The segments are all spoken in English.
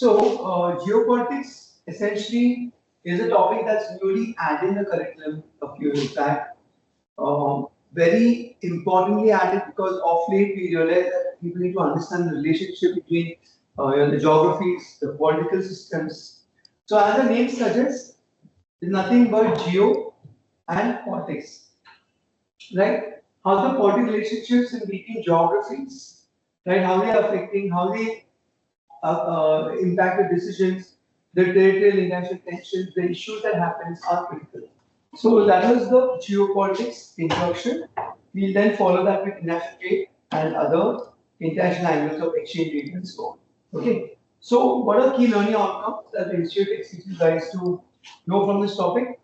Geopolitics essentially is a topic that's newly added in the curriculum a few years back. Very importantly added because of late we realize that people need to understand the relationship between the geographies, the political systems. So, as the name suggests, it's nothing but geo and politics, right? How the political relationships in between geographies, right? How they are affecting, how they impact the decisions, the territorial international tensions, the issues that happens are critical. So that was the geopolitics introduction. We'll then follow that with international trade and other international angles of exchange rate and so on. Okay. So what are key learning outcomes that the institute expects you guys to know from this topic?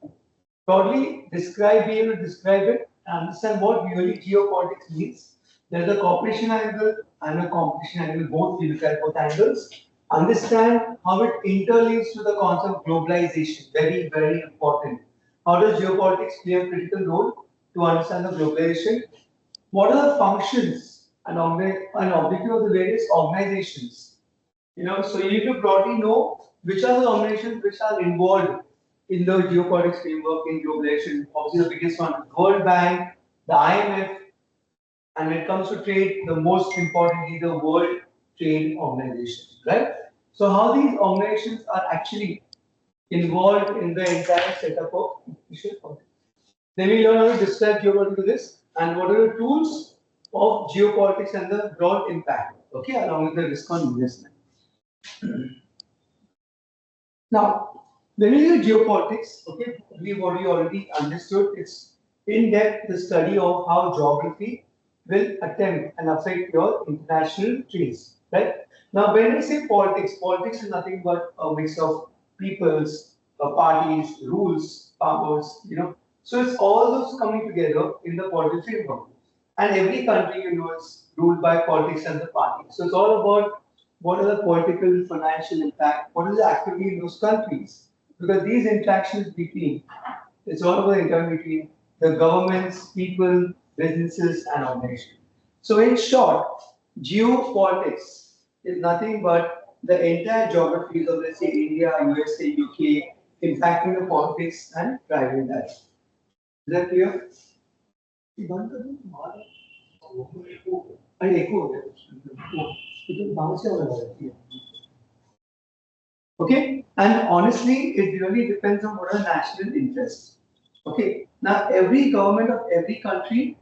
Broadly, be able to describe it and understand what really geopolitics means. There's a cooperation angle and a competition angle, both we look at both angles. Understand how it interlinks to the concept of globalization, very, very important. How does geopolitics play a critical role to understand the globalization? What are the functions and objective of the various organizations? So you need to broadly know which are the organizations which are involved in the geopolitics framework in globalization. Obviously, the biggest one is World Bank, the IMF, and when it comes to trade, the most importantly, the World Trade Organization, right? So how these organizations are actually involved in the entire setup of politics. Then we learn how to describe geopolitics this and what are the tools of geopolitics and the broad impact, okay, along with the risk on investment. Now, when we do geopolitics, okay, we've already understood it's in-depth the study of how geography will attempt and affect your international trades, right? Now, when I say politics, politics is nothing but a mix of peoples, parties, rules, powers. So it's all those coming together in the political framework. And every country, is ruled by politics and the party. So it's all about what are the political, financial impact, what is the activity in those countries. Because these interactions it's all about the interaction between the governments, people, businesses, and organizations. So in short, geopolitics is nothing but the entire geographies of, let's say, India, USA, UK, impacting the politics and driving that. Is that clear? Okay, and honestly, it really depends on what are national interests. Okay, now every government of every country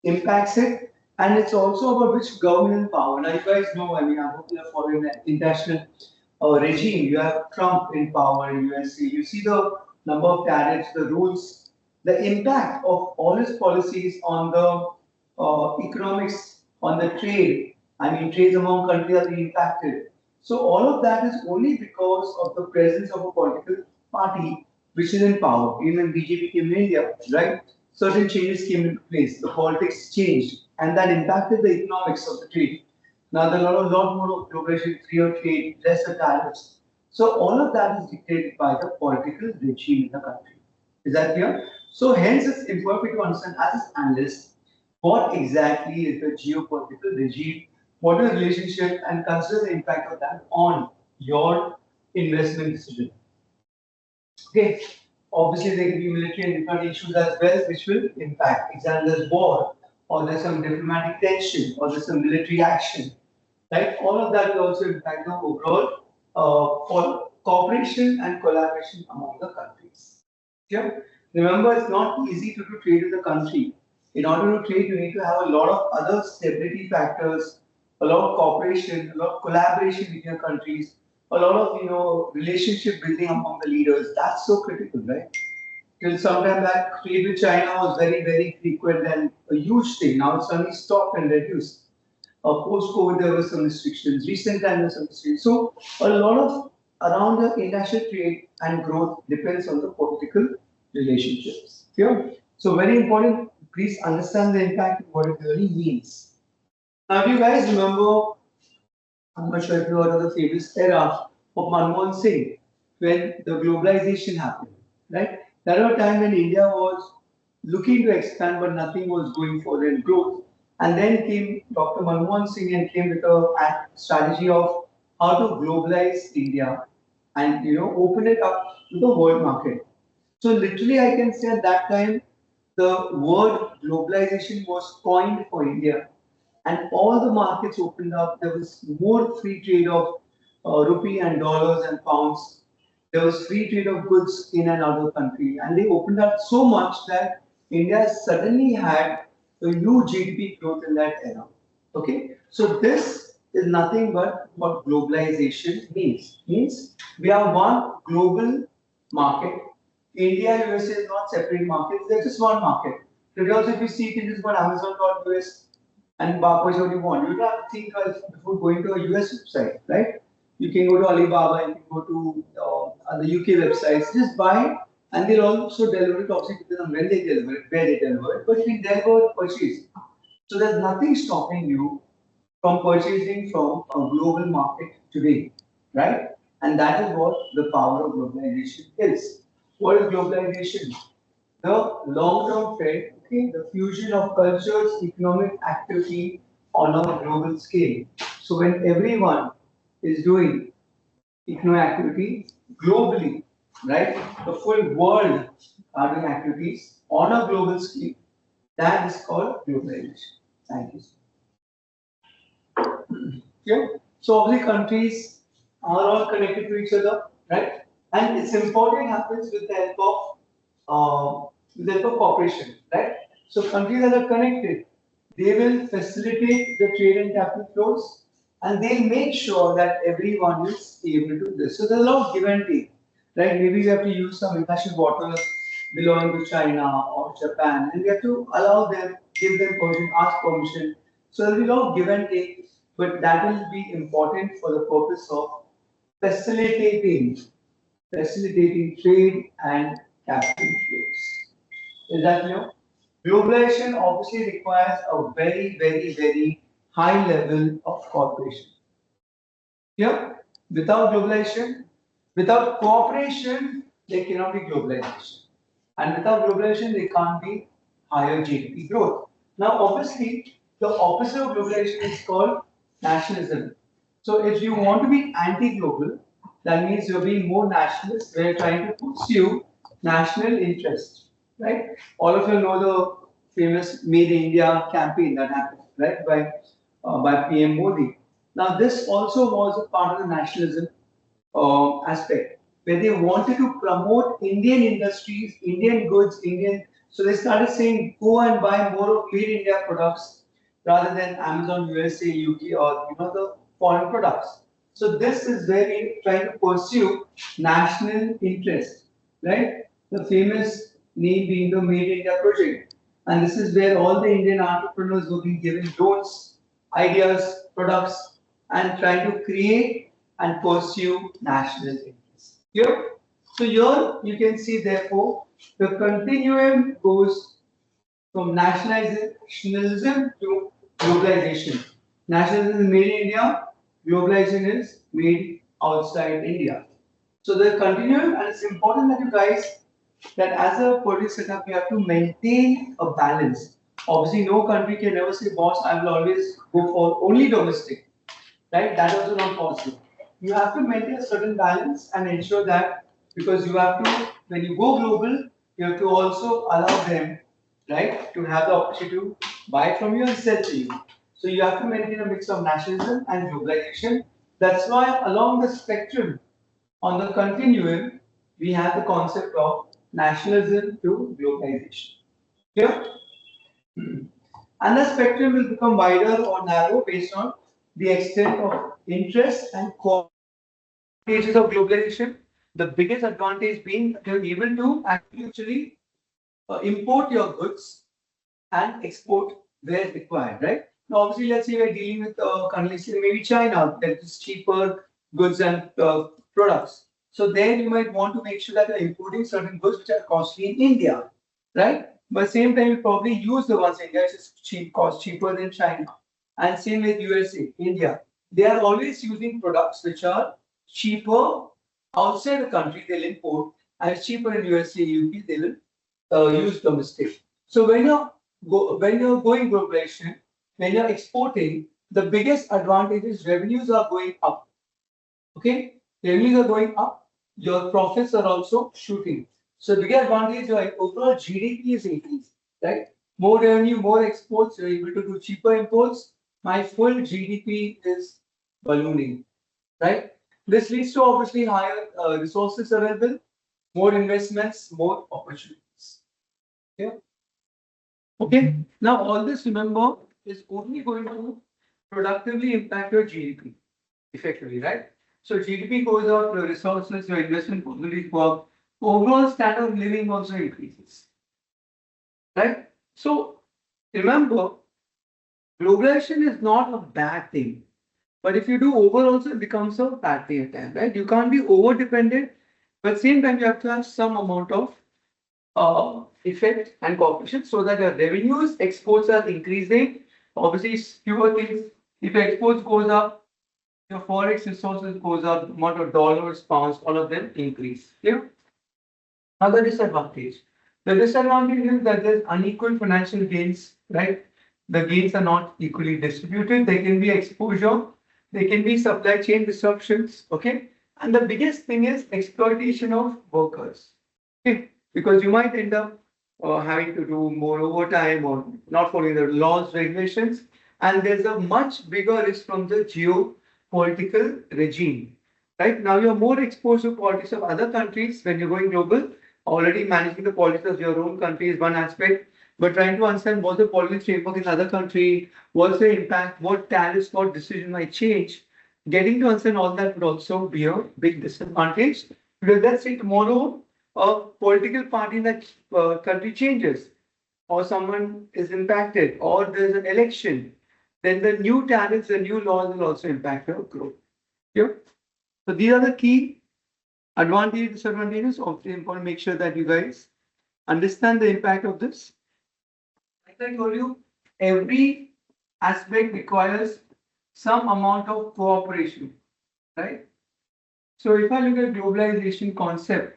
impacts it, and it's also about which government in power. Now, you guys know, I hope you are following the international regime. You have Trump in power in USA. You see the number of tariffs, the rules, the impact of all his policies on the economics, on the trade. Trades among countries are being impacted. So all of that is only because of the presence of a political party which is in power. Even BJP came in India, right? Certain changes came into place. The politics changed, and that impacted the economics of the trade. Now there's a lot more of globalization, freer trade, lesser tariffs. So all of that is dictated by the political regime in the country. Is that clear? So hence it's important to understand as an analyst what exactly is the geopolitical regime, what is the relationship, and consider the impact of that on your investment decision. Okay, obviously there can be military and diplomatic issues as well, which will impact. Example, there's war, or there's some diplomatic tension, or there's some military action, right? All of that will also impact the overall for cooperation and collaboration among the countries. Yeah. Remember, it's not easy to do trade with the country. In order to trade, you need to have a lot of other stability factors, a lot of cooperation, a lot of collaboration between your countries, a lot of relationship building among the leaders. That's so critical, right? Till some time back, trade with China was very, very frequent and a huge thing. Now it's suddenly stopped and reduced. Post-COVID, there were some restrictions. Recent time, there were some restrictions. So a lot of around the international trade and growth depends on the political relationships. Yeah. So very important. Please understand the impact of what it really means. Now, if you guys remember, I'm not sure if you heard of the famous era of Manmohan Singh when the globalization happened, right? That was a time when India was looking to expand, but nothing was going for their growth. And then came Dr. Manmohan Singh and came with a strategy of how to globalize India and open it up to the world market. So literally, I can say at that time, the word globalization was coined for India, and all the markets opened up. There was more free trade of rupee and dollars and pounds. There was free trade of goods in and out of the country, and they opened up so much that India suddenly had a huge GDP growth in that era. Okay, so this is nothing but what globalization means. Means we are one global market. India, USA is not separate markets, they're just one market. Today also if you see, you can just go to Amazon.us and purchase what you want. You don't have to think before going to a US website, right? You can go to Alibaba, you can go to the UK websites, just buy and they'll also deliver it, obviously depends on when they deliver it, where they deliver it, but you can deliver purchase. So there's nothing stopping you from purchasing from a global market today, right? And that is what the power of globalization is. What is globalization? The long-term trend, okay, the fusion of cultures, economic activity on a global scale. So when everyone is doing economic activity globally, right? The full world are doing activities on a global scale. That is called globalization. Thank you. Yeah. So obviously countries are all connected to each other, right? And it's important happens with the help of cooperation, right? So countries that are connected, they will facilitate the trade and capital flows, and they'll make sure that everyone is able to do this. So there's a lot of give and take, right? Maybe we have to use some international waters belonging to China or Japan, and we have to allow them, give them permission, ask permission. So there'll be a lot of give and take, but that will be important for the purpose of facilitating facilitating trade and capital flows. Is that clear? Globalization obviously requires a very, very, very high level of cooperation. Yeah? Without globalization, without cooperation, there cannot be globalization. And without globalization, there can't be higher GDP growth. Now, obviously, the opposite of globalization is called nationalism. So, if you want to be anti-global, that means you're being more nationalist. We're trying to pursue national interest, right? All of you know the famous Made in India campaign that happened, right, by PM Modi. Now, this also was a part of the nationalism aspect, where they wanted to promote Indian industries, Indian goods, Indian. So they started saying, go and buy more of made India products rather than Amazon, USA, UK, or the foreign products. So this is where we try to pursue national interest, right? The famous name being the Made India project, and this is where all the Indian entrepreneurs were being given loans, ideas, products, and trying to create and pursue national interests. Here, so here you can see therefore the continuum goes from nationalism to globalization. Nationalism is made in India, globalization is made outside India. So the continuum, and it's important that you guys, that as a political setup, you have to maintain a balance. Obviously, no country can ever say, boss, I will always go for only domestic, right? That also not possible. You have to maintain a certain balance and ensure that, because you have to, when you go global, you have to also allow them, right, to have the opportunity to buy from you and sell to you. So you have to maintain a mix of nationalism and globalization. That's why along the spectrum, on the continuum, we have the concept of nationalism to globalization. Clear? And the spectrum will become wider or narrow based on the extent of interest and advantages of globalization. The biggest advantage being that you're able to actually import your goods and export where required, right? Now, obviously, let's say we're dealing with countries, maybe China, that is cheaper goods and products. So then you might want to make sure that you're importing certain goods which are costly in India, right? But same time, you probably use the ones in India which is cost cheaper than China. And same with USA, India. They are always using products which are cheaper outside the country, they'll import, and it's cheaper in USA, UK, they will use domestic. So when you're going globalization, when you're exporting, the biggest advantage is revenues are going up. Okay, revenues are going up, your profits are also shooting. So bigger advantage, your overall GDP is increased, right? More revenue, more exports, you're able to do cheaper imports. My full GDP is ballooning, right? This leads to obviously higher resources available, more investments, more opportunities. Yeah. Okay. Now all this, remember, is only going to productively impact your GDP effectively, right? So GDP goes up, your resources, your investment possibilities go up, overall standard of living also increases, right? So remember, globalization is not a bad thing, but if you do over also, it becomes a bad thing at times, right? You can't be over dependent, but at the same time you have to have some amount of effect and cooperation so that your revenues, exports are increasing. Obviously, fewer things. If your exports goes up, your forex resources goes up, the amount of dollars, pounds, all of them increase. Yeah. Another disadvantage. The disadvantage is that there's unequal financial gains, right? The gains are not equally distributed. There can be exposure, there can be supply chain disruptions, okay? And the biggest thing is exploitation of workers, okay? Because you might end up having to do more overtime or not following the laws, regulations, and there's a much bigger risk from the geopolitical regime. Right now, you're more exposed to politics of other countries when you're going global. Already managing the politics of your own country is one aspect, but trying to understand what the policy framework in other country, what's the impact, what tariffs, what decision might change. Getting to understand all that would also be a big disadvantage because let's say tomorrow a political party in that country changes, or someone is impacted, or there's an election, then the new tariffs, the new laws will also impact your growth. Yeah. So these are the key advantages, disadvantages. Also important to make sure that you guys understand the impact of this. Like I told you, every aspect requires some amount of cooperation, right? So if I look at globalization concept,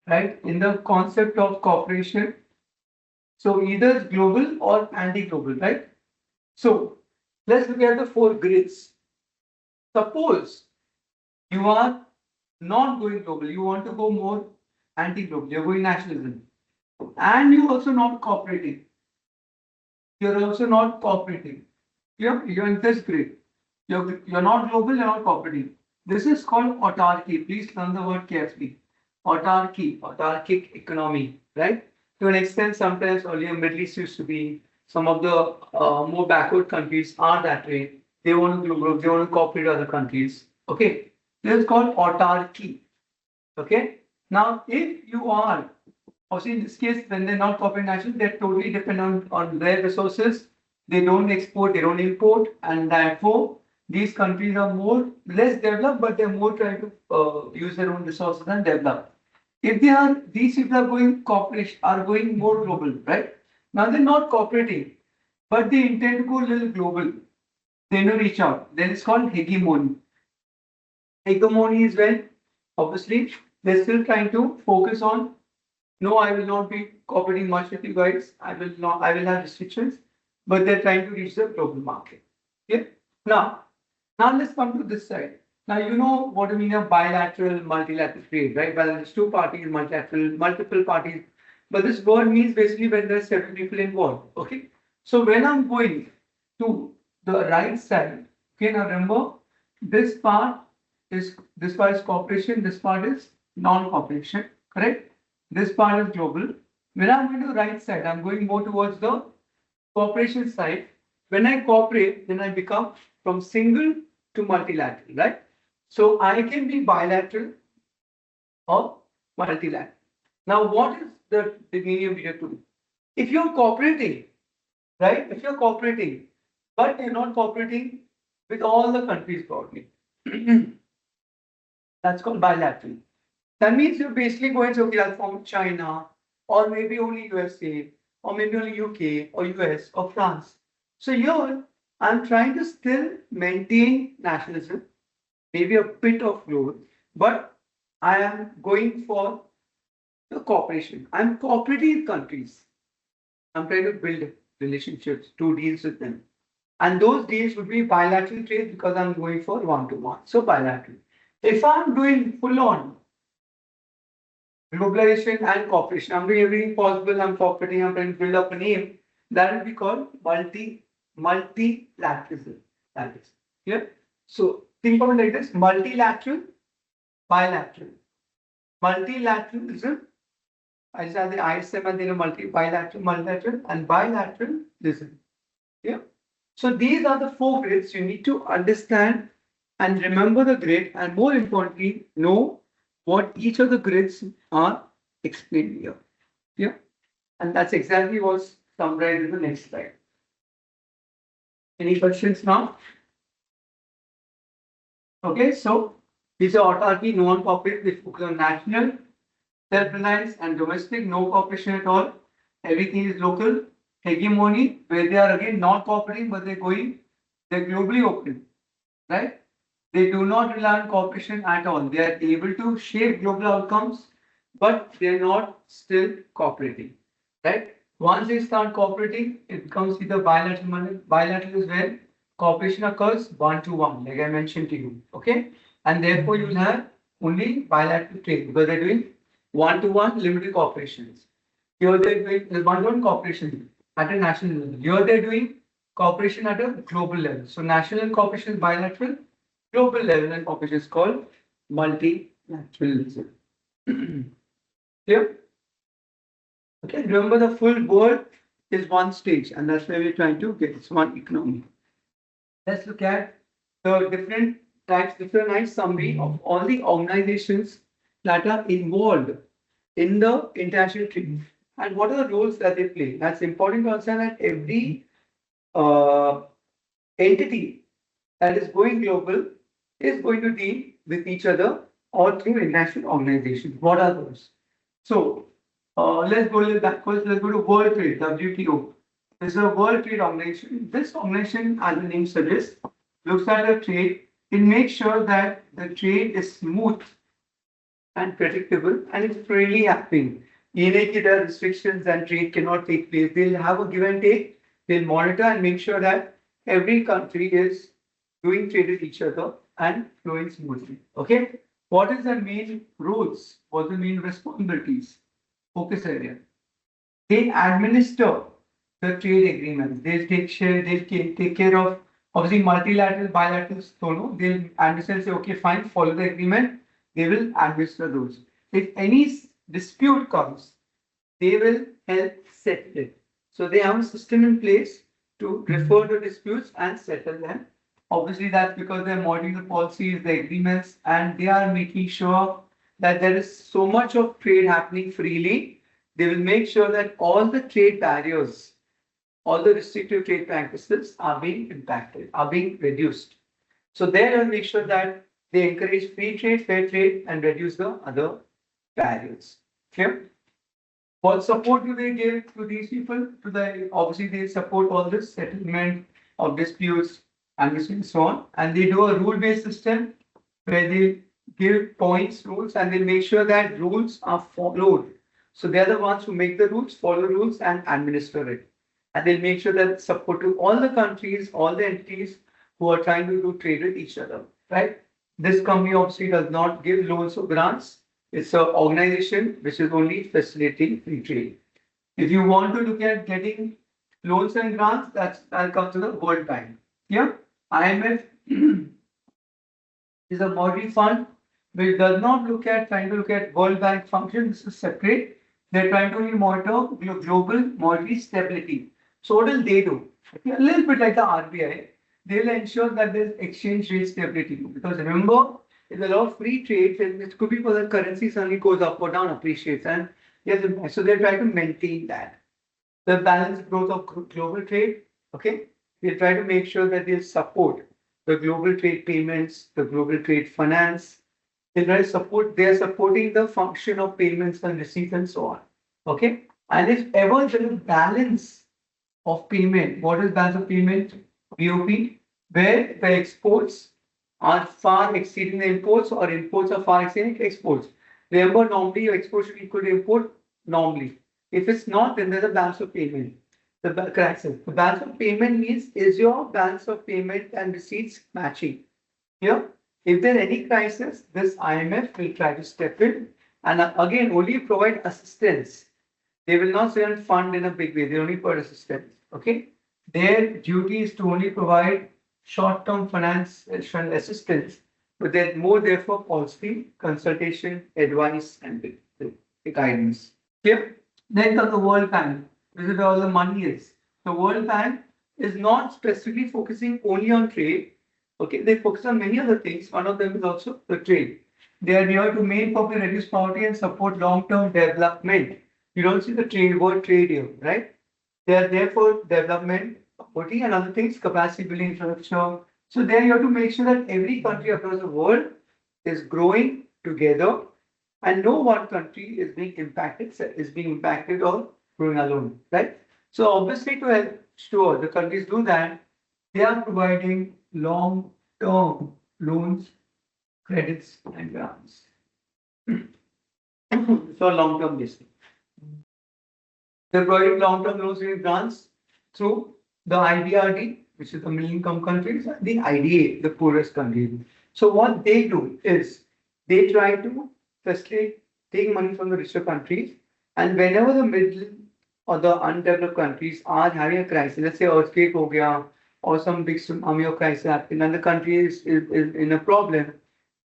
right, in the concept of cooperation, so either it's global or anti-global, right? So let's look at the four grids. Suppose you are not going global, you want to go more anti-global, you're going nationalism, and you're also not cooperating. You're also not cooperating. You're in this grid. You're not global, you're not cooperating. This is called autarky. Please learn the word carefully. Autarky, autarkic economy, right? To an extent, sometimes earlier Middle East used to be, some of the more backward countries are that way. They want to global, they want to cooperate with other countries. Okay. This is called autarky. Okay. Now, if you are, obviously in this case, when they're not cooperating nationals, they're totally dependent on their resources. They don't export, they don't import, and therefore these countries are more less developed, but they're more trying to use their own resources and develop. If they are, these people are going cooperation, are going more global, right? Now they're not cooperating, but they intend to go a little global. They know reach out. Then it's called hegemony. Hegemony is when obviously they're still trying to focus on, no, I will not be cooperating much with you guys. I will not, I will have restrictions, but they're trying to reach the global market. Yeah. Now, now let's come to this side. Now you know what I mean of bilateral, multilateral trade, right? Well, there's two parties, multilateral, multiple parties. But this word means basically when there's several people involved. Okay. So when I'm going to the right side, okay, now remember this part this part is cooperation, this part is non-cooperation, correct? This part is global. When I'm going to the right side, I'm going more towards the cooperation side. When I cooperate, then I become from single to multilateral, right? So I can be bilateral or multilateral. Now, what is the meaning of the two? If you're cooperating, right? If you're cooperating, but you're not cooperating with all the countries broadly, that's called bilateral. That means you're basically going to, okay, I'll form China, or maybe only USA, or maybe only UK, or US, or France. So here, I'm trying to still maintain nationalism, maybe a bit of growth, but I am going for the cooperation. I'm cooperating with countries. I'm trying to build relationships, do deals with them. And those deals would be bilateral trades because I'm going for one-to-one. So bilateral. If I'm doing full-on globalization and cooperation, I'm doing everything possible, I'm cooperating, I'm trying to build up a name, that will be called multilateralism. That is. Yeah. So think of it like this: multilateral, bilateral. Multilateralism, I just have the ISM and then multilateral, and bilateralism. Yeah. So these are the four grids you need to understand and remember the grid, and more importantly, know what each of the grids are explained here. Yeah. And that's exactly what's summarized in the next slide. Any questions now? Okay, so these are autarky, non-corporate, which focus on national, self-reliance, and domestic, no cooperation at all. Everything is local. Hegemony, where they are again not cooperating, but they're globally open, right? They do not rely on cooperation at all. They are able to shape global outcomes, but they're not still cooperating, right? Once they start cooperating, it becomes either bilateral. Bilateral is where cooperation occurs one to one, like I mentioned to you, okay? And therefore, you will have only bilateral trade because they're doing one to one limited cooperations. Here they're doing one to one cooperation at a national level. Here they're doing cooperation at a global level. So national cooperation is bilateral, global level and cooperation is called multilateralism. Clear? Okay, remember the full world is one stage, and that's where we're trying to get. It's one economy. Let's look at the different types, different nice summary of all the organizations that are involved in the international trade and what are the roles that they play. That's important to understand that every uh, entity that is going global is going to deal with each other or through international organizations. What are those? So let's go a little backwards. Let's go to World Trade, WTO. This is a World Trade Organization. This organization, as the name suggests, looks at the trade. It makes sure that the trade is smooth and predictable and it's freely happening. Even if there are restrictions and trade cannot take place, they'll have a give and take. They'll monitor and make sure that every country is doing trade with each other and flowing smoothly. Okay. What is the main rules? What are the main responsibilities? Focus area. They administer the trade agreements. They take share. They take care of obviously multilateral, bilateral. So no, they'll administer and say, okay, fine, follow the agreement. They will administer those. If any dispute comes, they will help settle it. So they have a system in place to refer to disputes and settle them. Obviously, that's because they're monitoring the policies, the agreements, and they are making sure that there is so much of trade happening freely. They will make sure that all the trade barriers, all the restrictive trade practices are being impacted, are being reduced. So they will make sure that they encourage free trade, fair trade, and reduce the other barriers. Okay. What support do they give to these people? To the obviously they support all this settlement of disputes and so on, and they do a rule-based system where they give points, rules, and they make sure that rules are followed. So they're the ones who make the rules, follow rules, and administer it. And they'll make sure that support to all the countries, all the entities who are trying to do trade with each other. Right? This company obviously does not give loans or grants. It's an organization which is only facilitating free trade. If you want to look at getting loans and grants, that comes to the World Bank. Yeah, IMF is a monetary fund which does not look at trying to look at World Bank function. This is separate. They're trying to monitor global monetary stability. So what will they do? A little bit like the RBI. They'll ensure that there's exchange rate stability. Because remember, there's a lot of free trade, and it could be because the currency suddenly goes up or down, appreciates, and yes, so they're trying to maintain that. The balanced growth of global trade. Okay, they'll try to make sure that they'll support the global trade payments, the global trade finance. They'll try to support. They are supporting the function of payments and receipts and so on. Okay, and if ever there is balance of payment, what is balance of payment? BOP, where the exports are far exceeding the imports or imports are far exceeding exports. Remember, normally your export should equal to import normally. If it's not, then there's a balance of payment. The crisis. The balance of payment means is your balance of payment and receipts matching? Here, if there's any crisis, this IMF will try to step in and again only provide assistance. They will not say and fund in a big way. They only provide assistance. Okay, their duty is to only provide short-term financial assistance, but they're more there for policy consultation, advice, and the guidance. Clear? Then comes the World Bank. This is where all the money is. The World Bank is not specifically focusing only on trade. Okay, they focus on many other things. One of them is also the trade. They are here to main purpose reduce poverty and support long-term development. You don't see the trade word trade here, right? They are there for development, supporting and other things, capacity building infrastructure. So they are here to make sure that every country across the world is growing together and no one country is being impacted or growing alone, right? So obviously to help sure the countries do that, they are providing long-term loans, credits, and grants. So long-term basis. They're providing long-term loans and grants through the IBRD, which is the middle income countries, and the IDA, the poorest countries. So what they do is they try to facilitate take money from the richer countries, and whenever the middle or the undeveloped countries are having a crisis, let's say earthquake ho gaya, or some big tsunami or crisis happening, and the country is in a problem,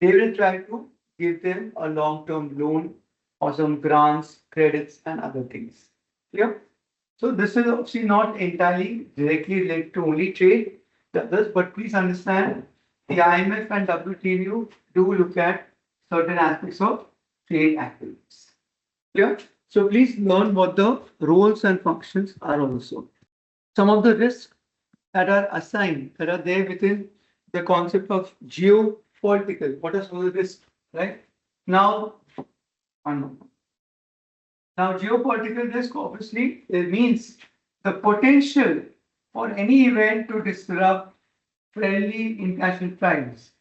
they will try to give them a long-term loan or some grants, credits, and other things. Yeah. So this is obviously not entirely directly related to only trade, the others, but please understand the IMF and WTO do look at certain aspects of trade activities. Yeah. So please learn what the roles and functions are also. Some of the risks that are assigned that are there within the concept of geopolitical. What are some of the risks? Right now, now, geopolitical risk obviously it means the potential for any event to disrupt friendly international ties.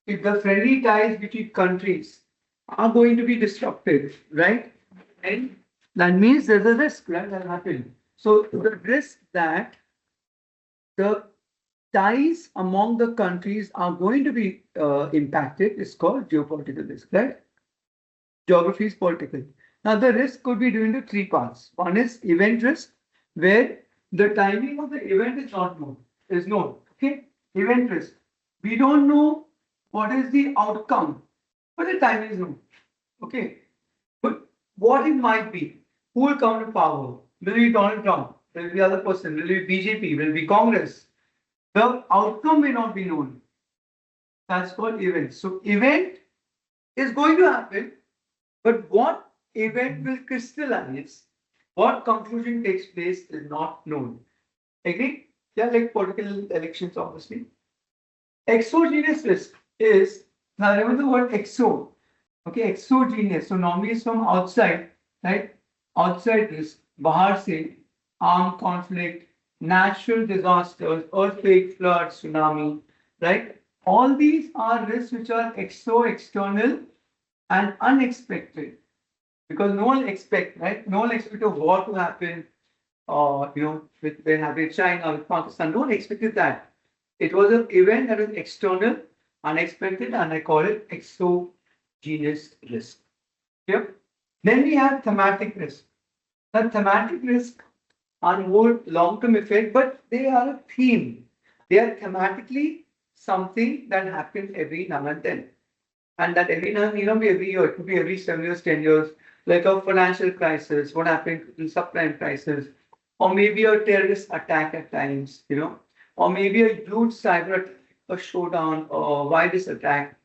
If the friendly ties between countries are going to be disrupted, right? And that means there's a risk, right? That will happen. So the risk that the ties among the countries are going to be impacted is called geopolitical risk, right? Geography is political. Now, the risk could be divided into three parts. One is event risk, where the timing of the event is not known, is known. Okay, event risk. We don't know what is the outcome, but the timing is known. Okay, but what it might be, who will come to power? Will it be Donald Trump? Will it be other person? Will it be BJP? Will it be Congress? The outcome may not be known. That's called event. So, event is going to happen, but what event will crystallize, what conclusion takes place is not known. Agree? Yeah, like political elections, obviously. Exogenous risk is, now remember the word exo. Okay, exogenous. So normally it's from outside, right? Outside risk, bahar se, armed conflict, natural disasters, earthquake, flood, tsunami, right? All these are risks which are external and unexpected because no one expect, right? No one expected a war to happen, with when happened China, with Pakistan. No one expected that. It was an event that was external, unexpected, and I call it exogenous risk. Yep. Then we have thematic risk. Now, thematic risk are more long-term effect, but they are a theme. They are thematically something that happens every now and then. And that every now, be every year, it could be every 7 years, 10 years, like a financial crisis, what happened in subprime crisis, or maybe a terrorist attack at times, or maybe a huge cyber attack, a showdown, or virus attack,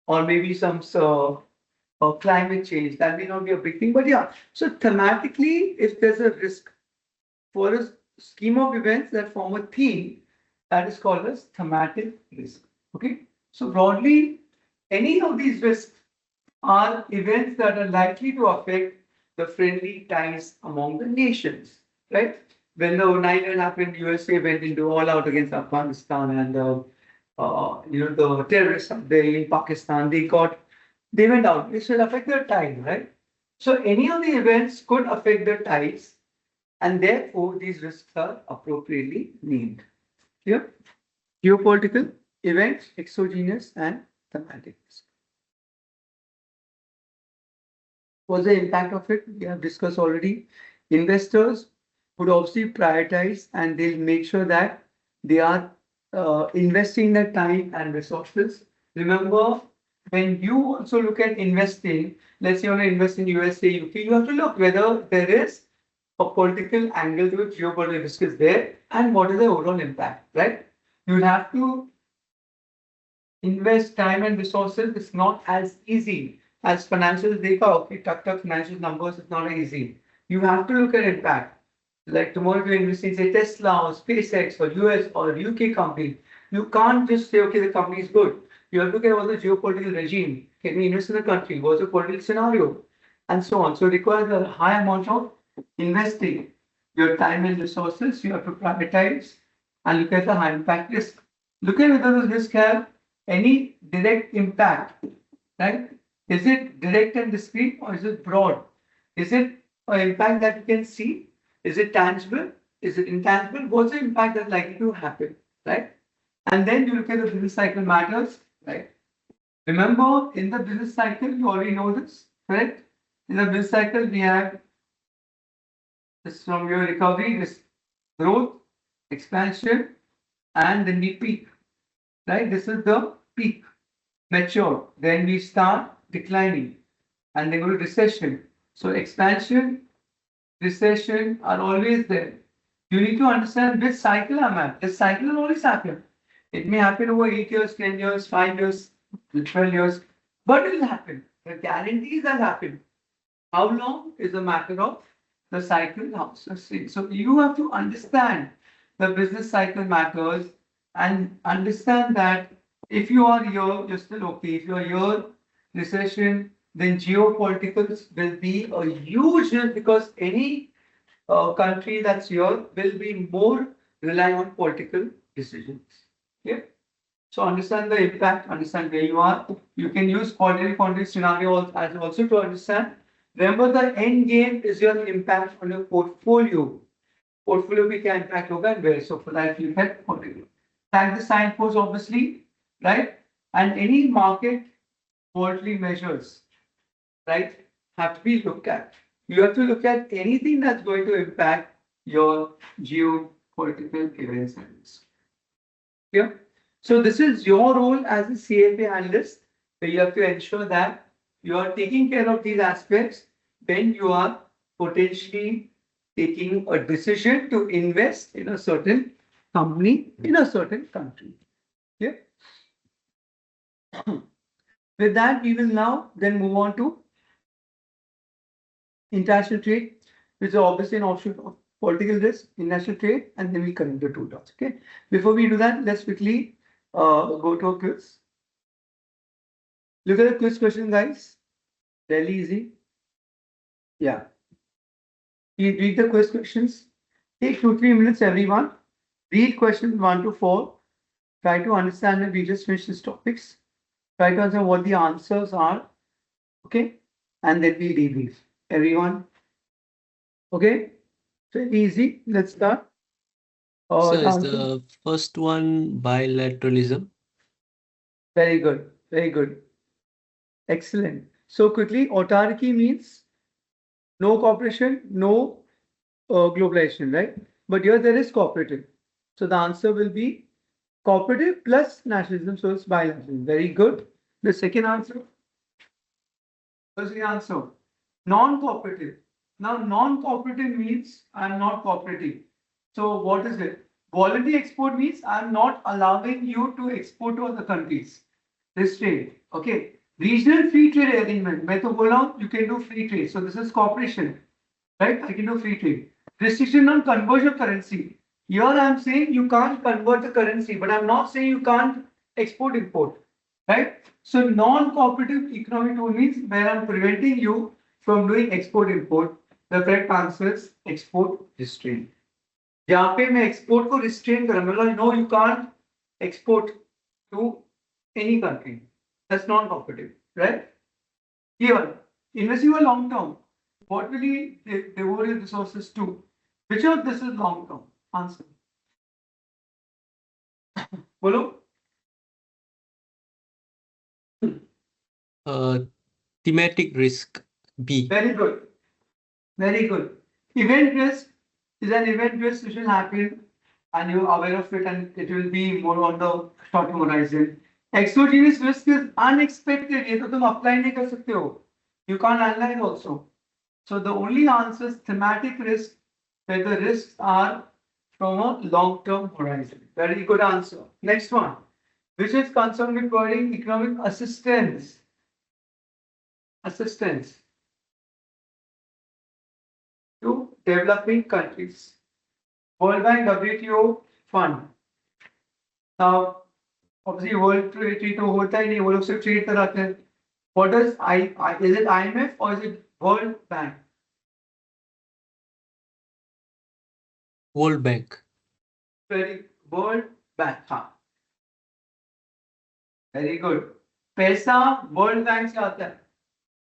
or maybe some climate change. That may not be a big thing, but yeah. So thematically, if there's a risk for a scheme of events that form a theme, that is called as thematic risk. Okay. So broadly, any of these risks are events that are likely to affect the friendly ties among the nations, right? When the 9/11 happened, USA went into all out against Afghanistan, and the terrorists up there in Pakistan, they went out. It will affect their ties, right? So any of the events could affect the ties, and therefore these risks are appropriately named. Clear? Geopolitical events, exogenous and thematic. What's the impact of it? We have discussed already. Investors would obviously prioritize and they'll make sure that they are investing their time and resources. Remember, when you also look at investing, let's say you want to invest in USA, UK, you have to look whether there is a political angle to it, geopolitical risk is there, and what is the overall impact, right? You will have to invest time and resources. It's not as easy as financial data. Okay, tuck financial numbers is not easy. You have to look at impact. Like tomorrow, if you're investing, say Tesla or SpaceX or US or UK company, you can't just say, okay, the company is good. You have to look at all the geopolitical regime. Can we invest in the country? What's the political scenario? And so on. So it requires a high amount of investing your time and resources. You have to prioritize and look at the high impact risk. Look at whether those risks have any direct impact, right? Is it direct and discrete or is it broad? Is it an impact that you can see? Is it tangible? Is it intangible? What's the impact that's likely to happen, right? And then you look at the business cycle matters, right? Remember, in the business cycle, you already know this, correct? In the business cycle, we have this from your recovery, this growth, expansion, and then we peak, right? This is the peak, mature. Then we start declining and then go to recession. So expansion, recession are always there. You need to understand which cycle I'm at. This cycle will always happen. It may happen over 8 years, 10 years, 5 years, 12 years, but it will happen. The guarantees that happen. How long is a matter of the cycle now. So you have to understand the business cycle matters and understand that if you are here, you're still okay. If you're here, recession, then geopolitics will be a huge risk because any country that's here will be more relying on political decisions. Okay? So understand the impact, understand where you are. You can use ordinary quantity scenario as also to understand. Remember, the end game is your impact on your portfolio. Portfolio भी क्या impact होगा and where. So for that you can portfolio. Tag the signpost obviously, right? And any market quarterly measures, right, have to be looked at. You have to look at anything that's going to impact your geopolitical events. Yeah. So this is your role as a CFA analyst, where you have to ensure that you are taking care of these aspects when you are potentially taking a decision to invest in a certain company in a certain country. Yeah. With that, we will now then move on to international trade, which is obviously an offshoot of political risk, international trade, and then we connect the two dots. Okay. Before we do that, let's quickly go to a quiz. Look at the quiz question, guys. Really easy. Yeah. You read the quiz questions. Take 2-3 minutes, everyone. Read questions 1 to 4. Try to understand that we just finished these topics. Try to understand what the answers are. Okay. And then we debrief. Everyone. Okay. Very easy. Let's start. So is the first one bilateralism? Very good. Very good. Excellent. So quickly, autarky means no cooperation, no globalization, right? But here there is cooperative. So the answer will be cooperative plus nationalism. So it's bilateralism. Very good. The second answer. What's the answer? Non-cooperative. Now, non-cooperative means I'm not cooperating. So what is it? Voluntary export means I'm not allowing you to export to other countries. Restraint. Okay. Regional free trade arrangement. मैं तो बोला हूँ you can do free trade. So this is cooperation, right? I can do free trade. Restriction on conversion of currency. Here I'm saying you can't convert the currency, but I'm not saying you can't export import, right? So non-cooperative economic tool means where I'm preventing you from doing export import. The correct answer is export restraint. जहाँ पे मैं export को restrain करूँगा, no, you can't export to any country. That's non-cooperative, right? Here, investing for long term. What will he devote his resources to? Which of this is long term? Answer. Bolo? Thematic risk. B. Very good. Very good. Event risk is an event risk which will happen and you're aware of it and it will be more on the short term horizon. Exogenous risk is unexpected. ये तो तुम apply नहीं कर सकते हो. You can't analyze also. So the only answer is thematic risk, where the risks are from a long-term horizon. Very good answer. Next one, which is concerned with providing economic assistance. Assistance to developing countries. World Bank, WTO fund. Now, obviously, World Trade तो होता ही नहीं, वो लोग सिर्फ trade कराते हैं. What does is it IMF or is it World Bank? World Bank. Very World Bank. हाँ. Very good. पैसा वर्ल्ड बैंक से आता है.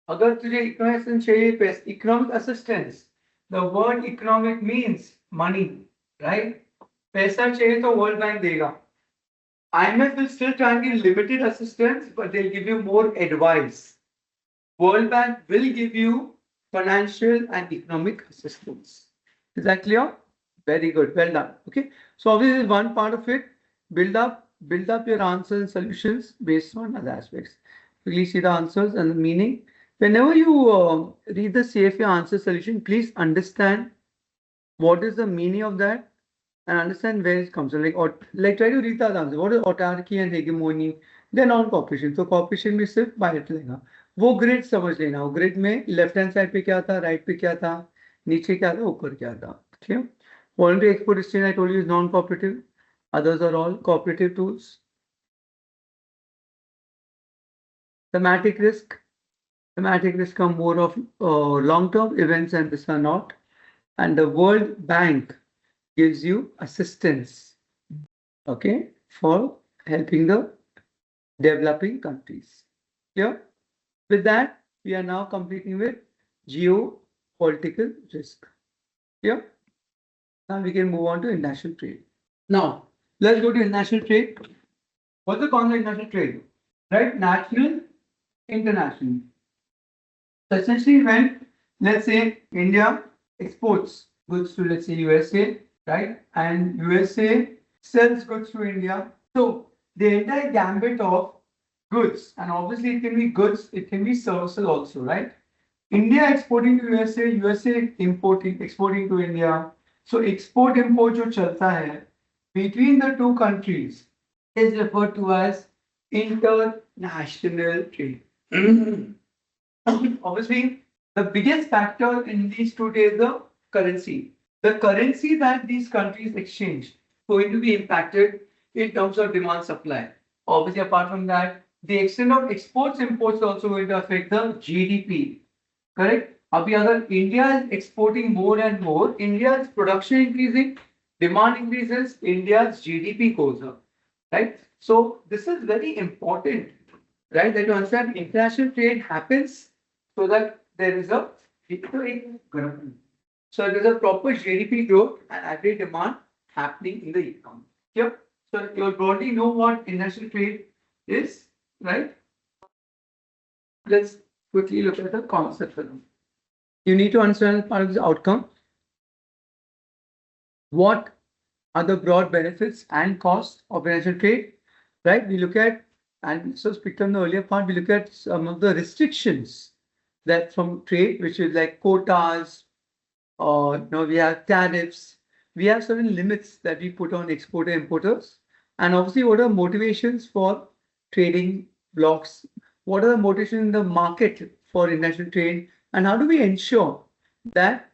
अगर तुझे इकोनॉमिक चाहिए, economic assistance, the word economic means money, right? पैसा चाहिए तो वर्ल्ड बैंक देगा. IMF will still try and give limited assistance, but they'll give you more advice. World Bank will give you financial and economic assistance. Is that clear? Very good. Well done. Okay. So obviously, this is one part of it. Build up your answers and solutions based on other aspects. Please see the answers and the meaning. Whenever you read the CFA answer solution, please understand what is the meaning of that and understand where it comes from. Like try to read the answer. What is autarky and hegemony? They're non-cooperation. So cooperation में सिर्फ बाहर लेगा. वो grid समझ लेना. वो grid में left hand side पे क्या था, राइट पे क्या था, नीचे क्या था, ऊपर क्या था. Clear? Voluntary export exchange I told you is non-cooperative. Others are all cooperative tools. Thematic risk. Thematic risk are more of long-term events and these are not. And the World Bank gives you assistance, okay, for helping the developing countries. Clear? With that, we are now completing with geopolitical risk. Clear? Now we can move on to international trade. Now, let's go to international trade. What's the concept of international trade? Right? National, international. So essentially, when, let's say, India exports goods to, let's say, USA, right? And USA sells goods to India. So the entire gambit of goods, and obviously it can be goods, it can be services also, right? India exporting to USA, USA exporting to India. So export import जो चलता है between the two countries is referred to as international trade. Obviously, the biggest factor in these two is the currency. The currency that these countries exchange is going to be impacted in terms of demand supply. Obviously, apart from that, the extent of exports imports also going to affect the GDP. Correct? अभी अगर India is exporting more and more, India's production increasing, demand increases, India's GDP goes up. Right? So this is very important, right? That you understand international trade happens so that there is a so there is a proper GDP growth and aggregate demand happening in the economy. Yep. So you broadly know what international trade is, right? Let's quickly look at the concept. You need to understand part of the outcome. What are the broad benefits and costs of international trade? Right? We look at, and so picked on the earlier part, we look at some of the restrictions that from trade, which is like quotas, or we have tariffs. We have certain limits that we put on exporter importers. And obviously, what are motivations for trading blocks? What are the motivations in the market for international trade? And how do we ensure that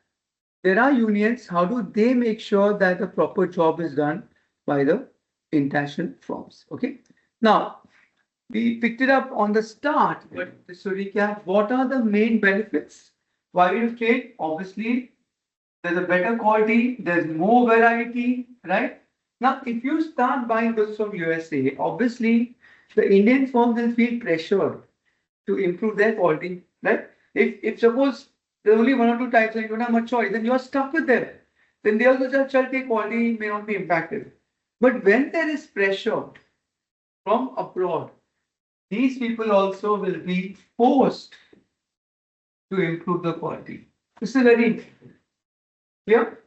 there are unions? How do they make sure that the proper job is done by the international firms? Okay. Now, we picked it up on the start, but to recap, what are the main benefits? Why we trade? Obviously, there's a better quality, there's more variety, right? Now, if you start buying goods from USA, obviously the Indian firms will feel pressured to improve their quality, right? If suppose there's only one or two types and you don't have much choice, then you're stuck with them. then they also just shall take quality may not be impacted. But when there is pressure from abroad, these people also will be forced to improve the quality. This is very clear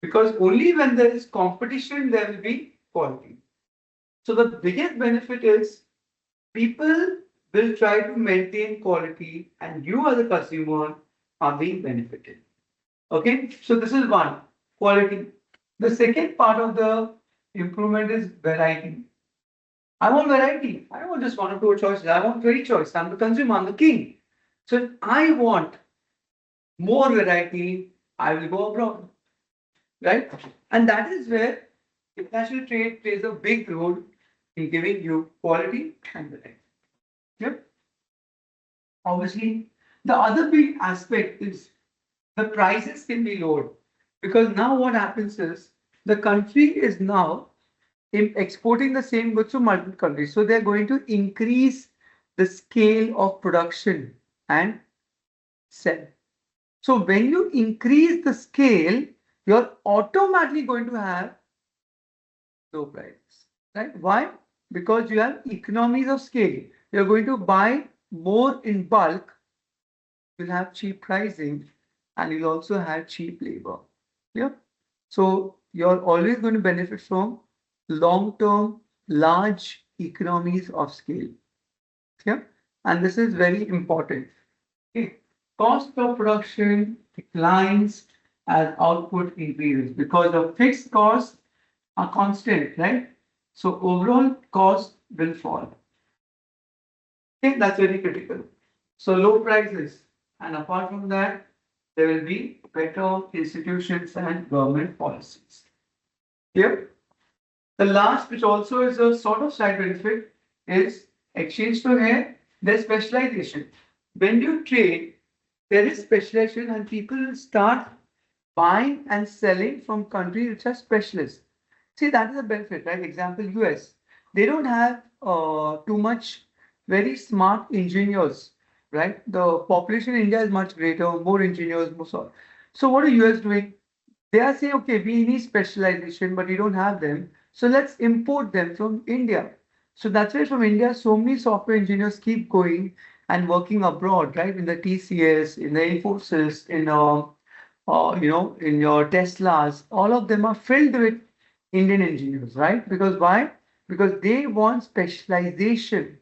because only when there is competition there will be quality. So the biggest benefit is people will try to maintain quality and you as a consumer are being benefited. Okay, so this is one quality. The second part of the improvement is variety. I want variety. I don't want just one or two choices. I want very choice. I'm the consumer, I'm the king. So if I want more variety, I will go abroad. Right? And that is where international trade plays a big role in giving you quality and variety. Yep. Obviously, the other big aspect is the prices can be lowered because now what happens is the country is now exporting the same goods to multiple countries. So they're going to increase the scale of production and sell. So when you increase the scale, you're automatically going to have low prices, right? Why? Because you have economies of scale. You're going to buy more in bulk, you'll have cheap pricing, and you'll also have cheap labor. Yeah. So you're always going to benefit from long-term, large economies of scale. Yeah. And this is very important. Okay. Cost of production declines as output increases because the fixed costs are constant, right? So overall cost will fall. Okay, that's very critical. So low prices, and apart from that, there will be better institutions and government policies. Here, the last, which also is a sort of side benefit, is exchange to here. There's specialization. When you trade, there is specialization, and people start buying and selling from countries which are specialists. See, that is a benefit, right? Example, US. They don't have too much very smart engineers, right? The population in India is much greater, more engineers, more so. So what are US doing? They are saying, okay, we need specialization, but we don't have them. So let's import them from India. So that's why from India, so many software engineers keep going and working abroad, right? In the TCS, in the Infosys, in your Teslas, all of them are filled with Indian engineers, right? Because why? Because they want specialization,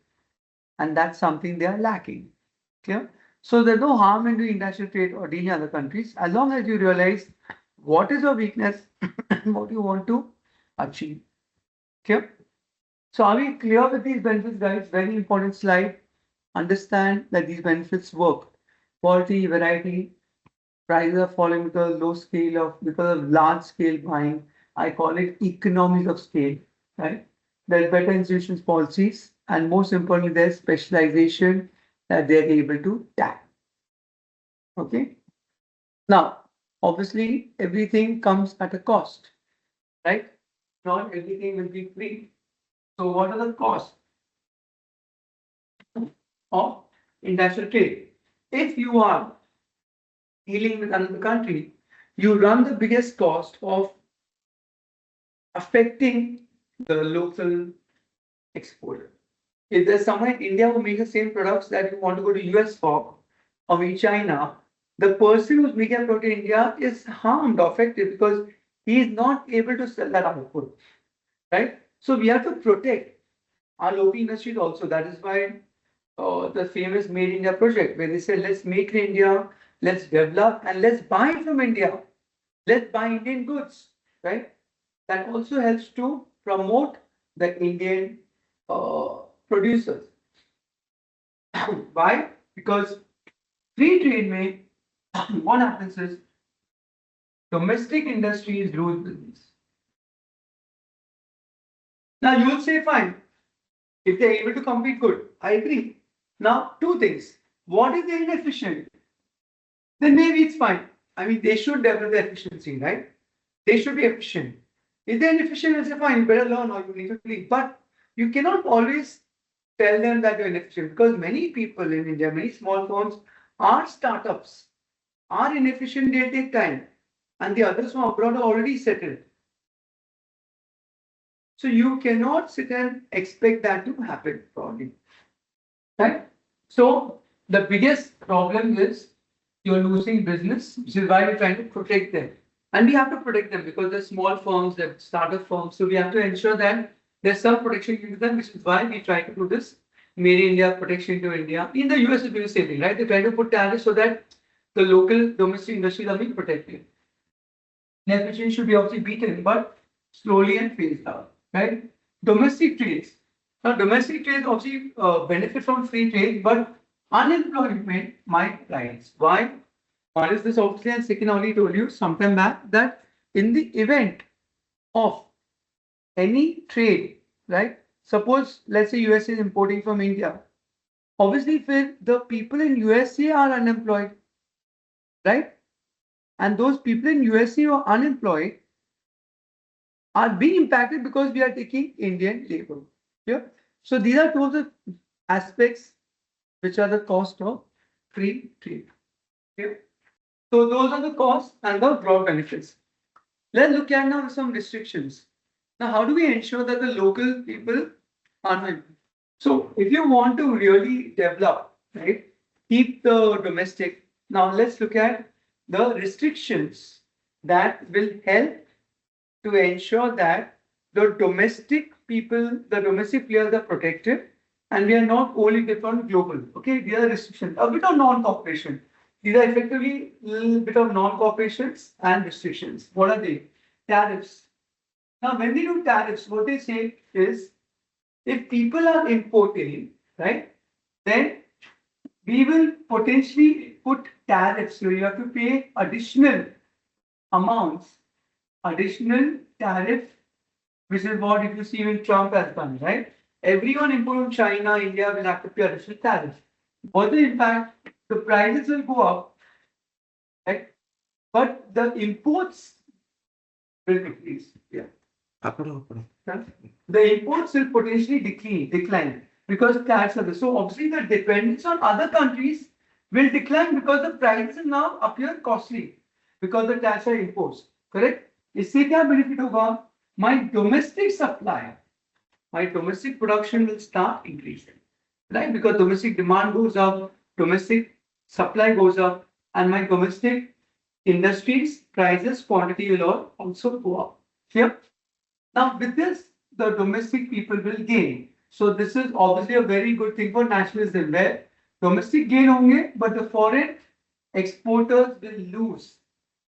and that's something they are lacking. Clear? So there's no harm in doing international trade or dealing in other countries as long as you realize what is your weakness and what you want to achieve. Clear? So are we clear with these benefits, guys? Very important slide. Understand that these benefits work. Quality, variety, prices are falling because of large scale buying. I call it economies of scale, right? There's better institutions policies, and most importantly, there's specialization that they're able to tap. Okay. Now, obviously, everything comes at a cost, right? Not everything will be free. So, what are the costs of industrial trade? If you are dealing with another country, you run the biggest cost of affecting the local exporter. If there's someone in India who makes the same products that you want to go to US for, or maybe China, the person who's making a product in India is harmed or affected because he is not able to sell that output, right? So we have to protect our local industries also. That is why the famous Made in India project, where they say, let's make in India, let's develop, and let's buy from India. Let's buy Indian goods, right? That also helps to promote the Indian producers. Why? Because free trade may, what happens is domestic industries lose business. Now you will say, fine, if they're able to compete, good. I agree. Now, two things. What if they're inefficient? Then maybe it's fine. I mean, they should develop the efficiency, right? They should be efficient. If they're inefficient, they'll say, fine, you better learn or you need to leave. But you cannot always tell them that you're inefficient because many people in India, many small firms are startups, are inefficient, they take time. and the others from abroad are already settled. So you cannot sit and expect that to happen, probably. Right? So the biggest problem is you're losing business, which is why we're trying to protect them. And we have to protect them because they're small firms, they're startup firms. So we have to ensure that there's some protection given to them, which is why we try to do this Made in India protection to India. In the US, it's doing the same thing, right? They're trying to put tariffs so that the local domestic industries are being protected. Inefficiency should be obviously beaten, but slowly and phased out, right? Domestic trades. Now, domestic trades obviously benefit from free trade, but unemployment might rise. Why? One is this obviously, and second, I already told you sometime back that in the event of any trade, right? Suppose, let's say USA is importing from India. Obviously, if the people in USA are unemployed, right? And those people in USA who are unemployed are being impacted because we are taking Indian labor. Yeah. So these are two of the aspects which are the cost of free trade. Okay. So those are the costs and the broad benefits. Let's look at now some restrictions. Now, how do we ensure that the local people are not? So if you want to really develop, right, keep the domestic. Now let's look at the restrictions that will help to ensure that the domestic people, the domestic players are protected and we are not only dependent global. Okay, these are restrictions. A bit of non-cooperation. These are effectively a little bit of non-cooperations and restrictions. What are they? Tariffs. Now, when they do tariffs, what they say is if people are importing, right, then we will potentially put tariffs. So you have to pay additional amounts, additional tariff, which is what if you see when Trump has done, right? Everyone importing from China, India will have to pay additional tariff. But the impact, the prices will go up, right? But the imports will decrease. Yeah. The imports will potentially decline because tax are there. So obviously the dependence on other countries will decline because the prices now appear costly because the tax are imposed. Correct? इससे क्या benefit होगा? My domestic supply, my domestic production will start increasing, right? Because domestic demand goes up, domestic supply goes up, and my domestic industries prices quantity will all also go up. Here. Now, with this, the domestic people will gain. So, this is obviously a very good thing for nationalism, where domestic gain only, but the foreign exporters will lose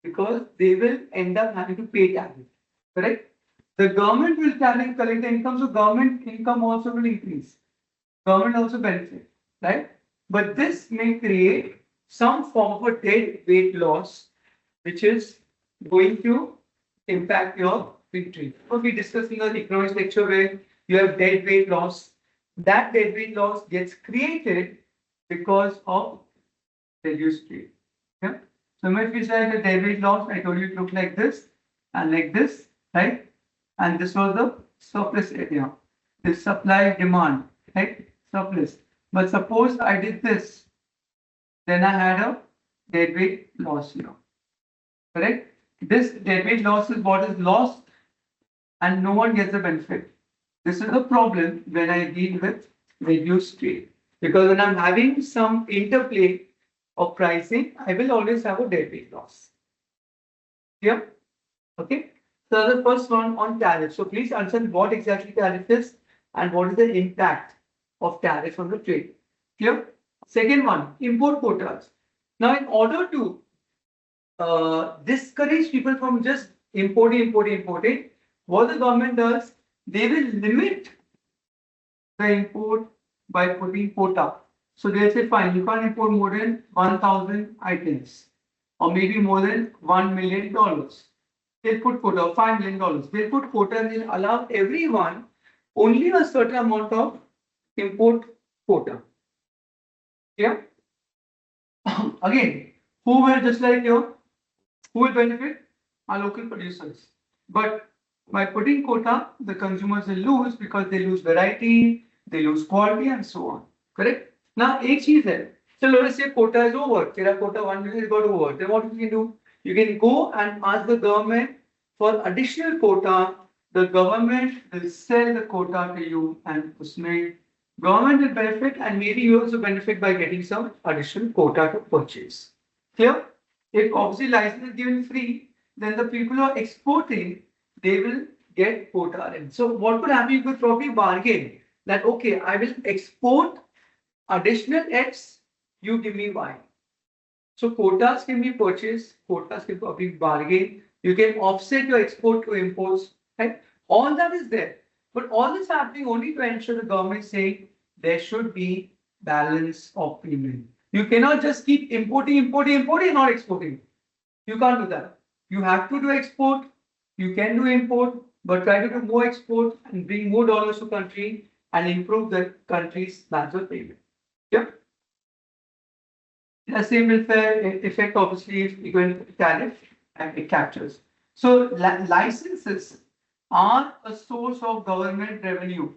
because they will end up having to pay taxes. Correct? The government will collect the income, so government income also will increase. Government also benefit, right? But this may create some form of a dead weight loss, which is going to impact your victory. So we discussed in the economics lecture where you have dead weight loss. That dead weight loss gets created because of reduced trade. Yeah. So if we say the dead weight loss, I told you it looked like this and like this, right? And this was the surplus area. This supply demand, right? Surplus. But suppose I did this, then I had a dead weight loss here. Correct? This dead weight loss is what is lost and no one gets the benefit. This is the problem when I deal with reduced trade. Because when I'm having some interplay of pricing, I will always have a dead weight loss. Yeah? Okay? So the first one on tariff. So please understand what exactly tariff is and what is the impact of tariff on the trade. Clear? Second one, import quotas. Now, in order to discourage people from just importing, what the government does, they will limit the import by putting quota. So they'll say, fine, you can't import more than 1,000 items or maybe more than $1 million. They'll put quota, $5 million. They'll put quota and they'll allow everyone only a certain amount of import quota. Yeah. Again, who will just like you? Who will benefit? Our local producers. But by putting quota, the consumers will lose because they lose variety, they lose quality, and so on. Correct? Now, एक चीज है. So let us say quota is over. तेरा quota 1 million got over. Then what we can do? You can go and ask the government for additional quota. The government will sell the quota to you, and usme government will benefit, and maybe you also benefit by getting some additional quota to purchase. Clear? If obviously license is given free, then the people who are exporting, they will get quota in. So what could happen? You could probably bargain that okay, I will export additional X, you give me Y. So quotas can be purchased, quotas can be bargained. You can offset your export to imports, right? All that is there. But all this happening only to ensure the government is saying there should be balance of payment. You cannot just keep importing, not exporting. You can't do that. You have to do export. You can do import, but try to do more export and bring more dollars to country and improve the country's national payment. Yeah. The same welfare effect, obviously, if you go into tariff and it captures. So licenses are a source of government revenue.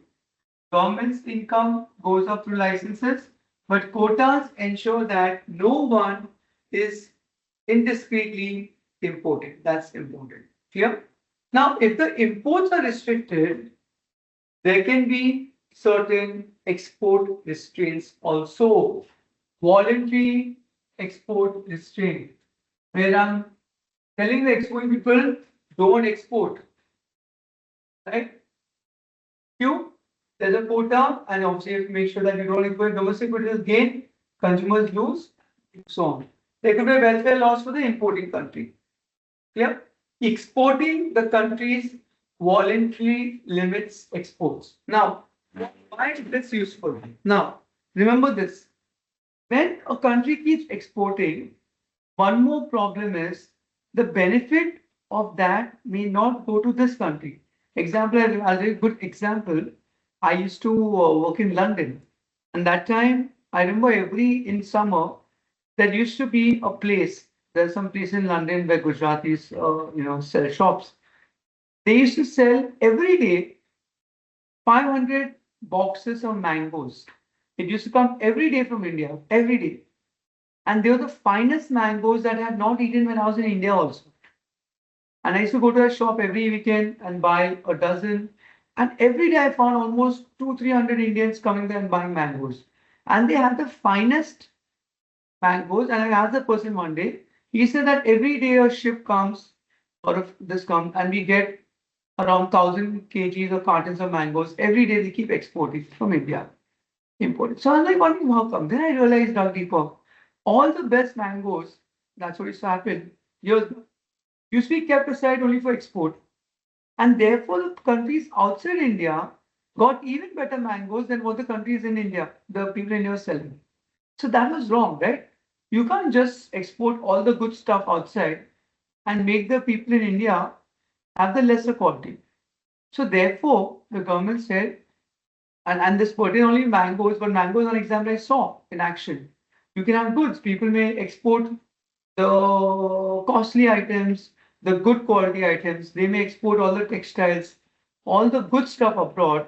Government's income goes up through licenses, but quotas ensure that no one is indiscreetly imported. That's important. Clear? Now, if the imports are restricted, there can be certain export restraints also. Voluntary export restraint, where I'm telling the exporting people don't export, right? You, there's a quota, and obviously you have to make sure that you don't export. Domestic producers gain, consumers lose, so on. There could be a welfare loss for the importing country. Yeah, exporting the countries voluntarily limits exports. Now, why is this useful? Now, remember this. When a country keeps exporting, one more problem is the benefit of that may not go to this country. Example, as a good example, I used to work in London, and that time I remember every in summer there used to be a place. There's some place in London where Gujaratis, sell shops. They used to sell every day 500 boxes of mangoes. It used to come every day from India, every day. And they were the finest mangoes that I had not eaten when I was in India also. And I used to go to a shop every weekend and buy a dozen. And every day I found almost 200-300 Indians coming there and buying mangoes. And they had the finest mangoes. And I asked the person one day, he said that every day a ship comes, or if this comes, and we get around 1,000 kgs or cartons of mangoes. Every day they keep exporting from India. Imported. So I was like wondering how come. Then I realized, dug deeper, all the best mangoes, that's what used to happen, years used to be kept aside only for export. And therefore, the countries outside India got even better mangoes than what the countries in India, the people in India were selling. So that was wrong, right? You can't just export all the good stuff outside and make the people in India have the lesser quality. So therefore, the government said, and this pertain only mangoes, but mangoes are an example I saw in action. You can have goods. People may export the costly items, the good quality items. They may export all the textiles, all the good stuff abroad,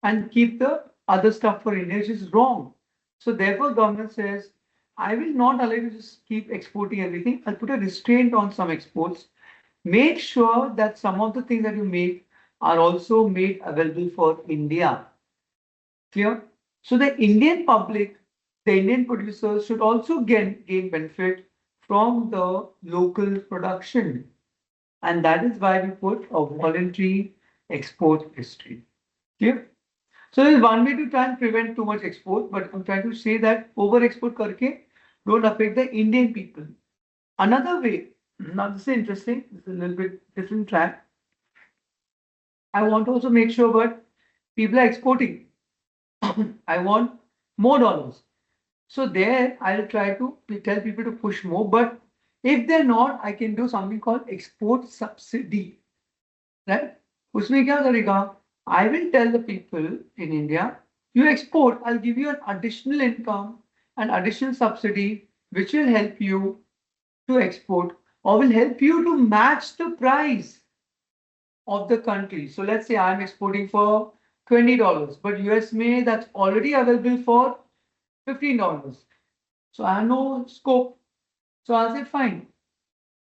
and keep the other stuff for India, which is wrong. So therefore, government says, I will not allow you to just keep exporting everything. I'll put a restraint on some exports. Make sure that some of the things that you make are also made available for India. Clear? So the Indian public, the Indian producers should also gain benefit from the local production. And that is why we put a voluntary export history. Clear? So there's one way to try and prevent too much export, but I'm trying to say that over export karke don't affect the Indian people. Another way, now this is interesting, this is a little bit different track. I want to also make sure that people are exporting. I want more dollars. So there I'll try to tell people to push more, but if they're not, I can do something called export subsidy, right? उसमें क्या करेगा? I will tell the people in India, you export, I'll give you an additional income, an additional subsidy, which will help you to export or will help you to match the price of the country. So let's say I'm exporting for $20, but US may that's already available for $15. So I have no scope. So I'll say fine.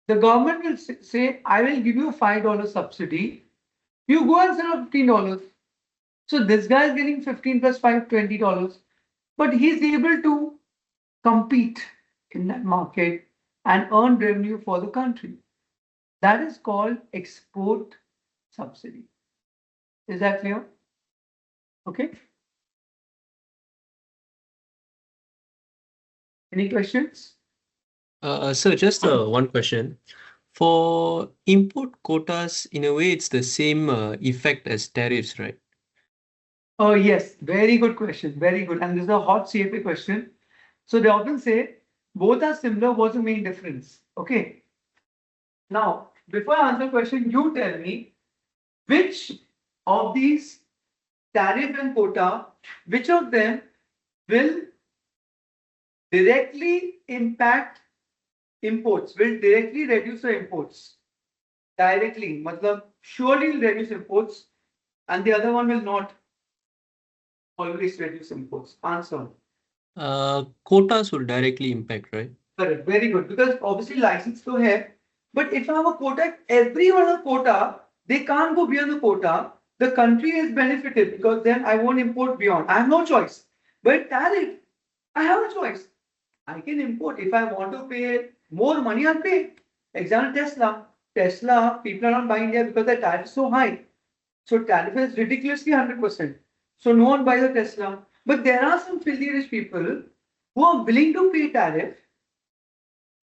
The government will say, I will give you a $5 subsidy. You go and sell for $15. So this guy is getting 15 plus 5, $20. But he's able to compete in that market and earn revenue for the country. That is called export subsidy. Is that clear? Okay. Any questions? Sir, just one question. For import quotas, in a way, it's the same effect as tariffs, right? Oh, yes. Very good question. Very good. And this is a hot CFA question. So they often say both are similar. What's the main difference? Okay. Now, before I answer the question, you tell me which of these tariff and quota, which of them will directly impact imports, will directly reduce the imports. Directly, matlab surely will reduce imports, and the other one will not always reduce imports. Answer. Quotas will directly impact, right? Correct. Very good. Because obviously license to have, but if I have a quota, everyone has a quota, they can't go beyond the quota. The country is benefited because then I won't import beyond. I have no choice. But tariff, I have a choice. I can import. If I want to pay more money, I'll pay. Example Tesla. Tesla, people are not buying there because the tariff is so high. So tariff is ridiculously 100%. So no one buys a Tesla. But there are some filthy rich people who are willing to pay tariff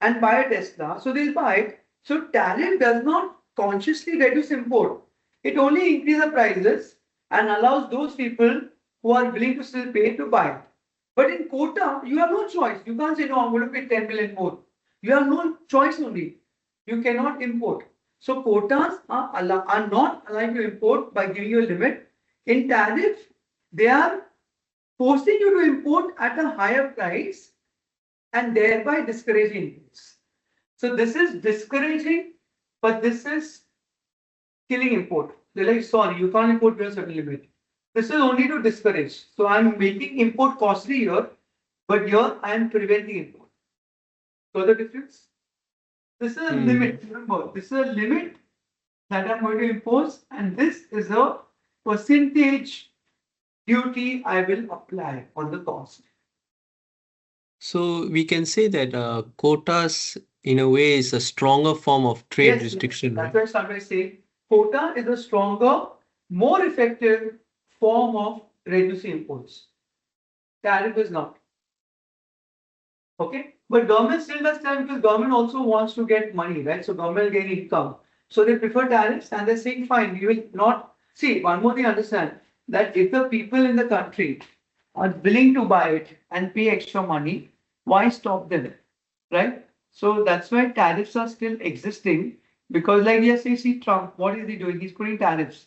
and buy a Tesla, so they'll buy it. So tariff does not consciously reduce import. It only increases the prices and allows those people who are willing to still pay to buy it. But in quota, you have no choice. You can't say, no, I'm going to pay 10 million more. You have no choice only. You cannot import. So quotas are not allowed to import by giving you a limit. In tariff, they are forcing you to import at a higher price and thereby discouraging imports. So this is discouraging, but this is killing import. They're like, sorry, you can't import beyond a certain limit. This is only to discourage. So I'm making import costly here, but here I am preventing import. So the difference? This is a limit. Remember, this is a limit that I'm going to impose, and this is a percentage duty I will apply on the cost. So we can say that quotas, in a way, is a stronger form of trade Yes, restriction, that's right? why I started by saying quota is a stronger, more effective form of reducing imports. Tariff is not. Okay, but government still does tariff because government also wants to get money, right? So government will get income. So they prefer tariffs and they're saying, fine, you will not see. One more thing, understand that if the people in the country are willing to buy it and pay extra money, why stop them? Right? So that's why tariffs are still existing because, like, yes, you see Trump, what is he doing? He's putting tariffs.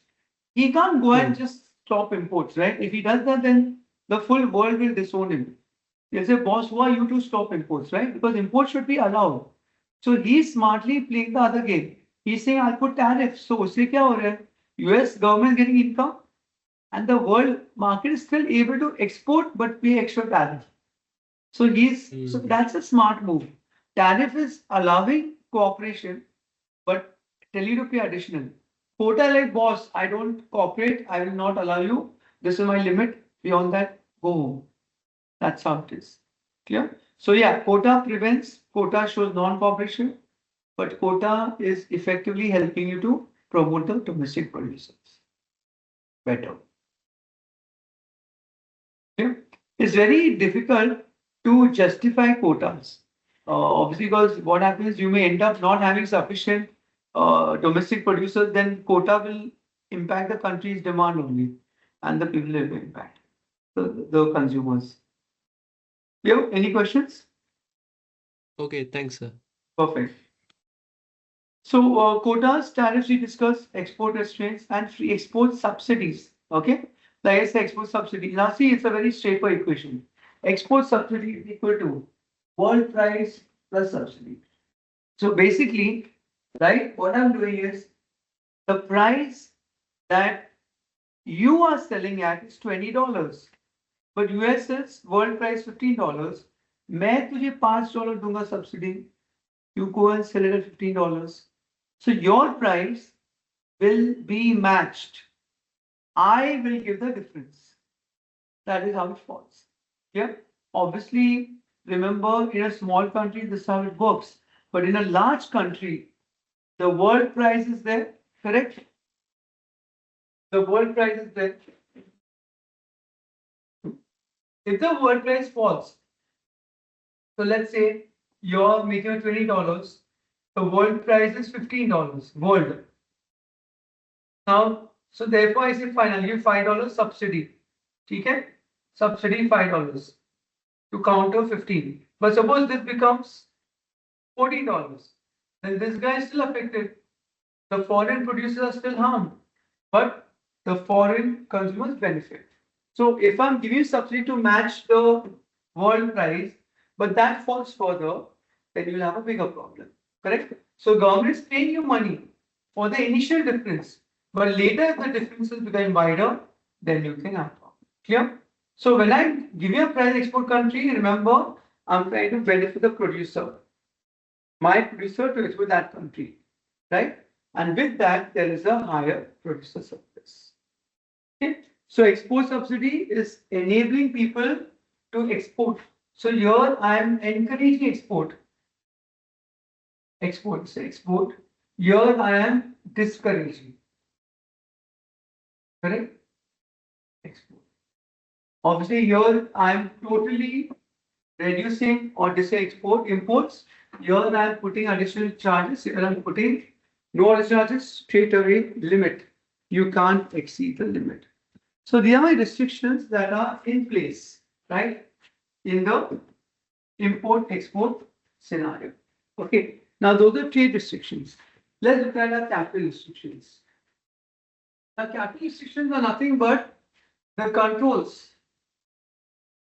He can't go and just stop imports, right? If he does that, then the full world will disown him. He'll say, boss, who are you to stop imports, right? Because imports should be allowed. So he's smartly playing the other game. He's saying, I'll put tariffs. So usse kya ho raha hai? US government is getting income and the world market is still able to export but pay extra tariff. So that's a smart move. Tariff is allowing cooperation, but tell you to pay additional. Quota like boss, I don't cooperate, I will not allow you. This is my limit. Beyond that, go home. That's how it is. Clear? So yeah, quota prevents, quota shows non-cooperation, but quota is effectively helping you to promote the domestic producers better. Okay? It's very difficult to justify quotas. Obviously, because what happens, you may end up not having sufficient domestic producers, then quota will impact the country's demand only, and the people will be impacted, the consumers. Yeah, any questions? Okay, thanks, sir. Perfect. So, quotas, tariffs we discussed, export restraints, and free export subsidies. Okay, like I said, export subsidy. Now, see, it's a very straightforward equation. Export subsidy is equal to world price plus subsidy. So, basically, right, what I'm doing is the price that you are selling at is $20, but US is world price $15. मैं तुझे $5 दूंगा subsidy. You go and sell it at $15. So your price will be matched. I will give the difference. That is how it falls. Yeah. Obviously, remember in a small country, this is how it works. But in a large country, the world price is there, correct? The world price is there. If the world price falls, so let's say you're making $20, the world price is $15. World. Now, so therefore I say fine, I'll give $5 subsidy. Okay? Subsidy $5 to counter 15. But suppose this becomes $14. Then this guy is still affected. The foreign producers are still harmed, but the foreign consumers benefit. So if I'm giving you subsidy to match the world price, but that falls further, then you'll have a bigger problem. Correct? So government is paying you money for the initial difference, but later if the differences become wider, then you can have problem. Clear? So when I give you a price export country, remember I'm trying to benefit the producer, my producer to export that country, right? And with that, there is a higher producer surplus. Okay? So export subsidy is enabling people to export. So here I am encouraging export. Export. Here I am discouraging. Correct? Export. Obviously, here I am totally reducing or export imports. Here I am putting additional charges. Here I am putting no additional charges, straight away limit. You can't exceed the limit. So these are my restrictions that are in place, right, in the import-export scenario. Okay, now those are trade restrictions. Let's look at our capital restrictions. Now, capital restrictions are nothing but the controls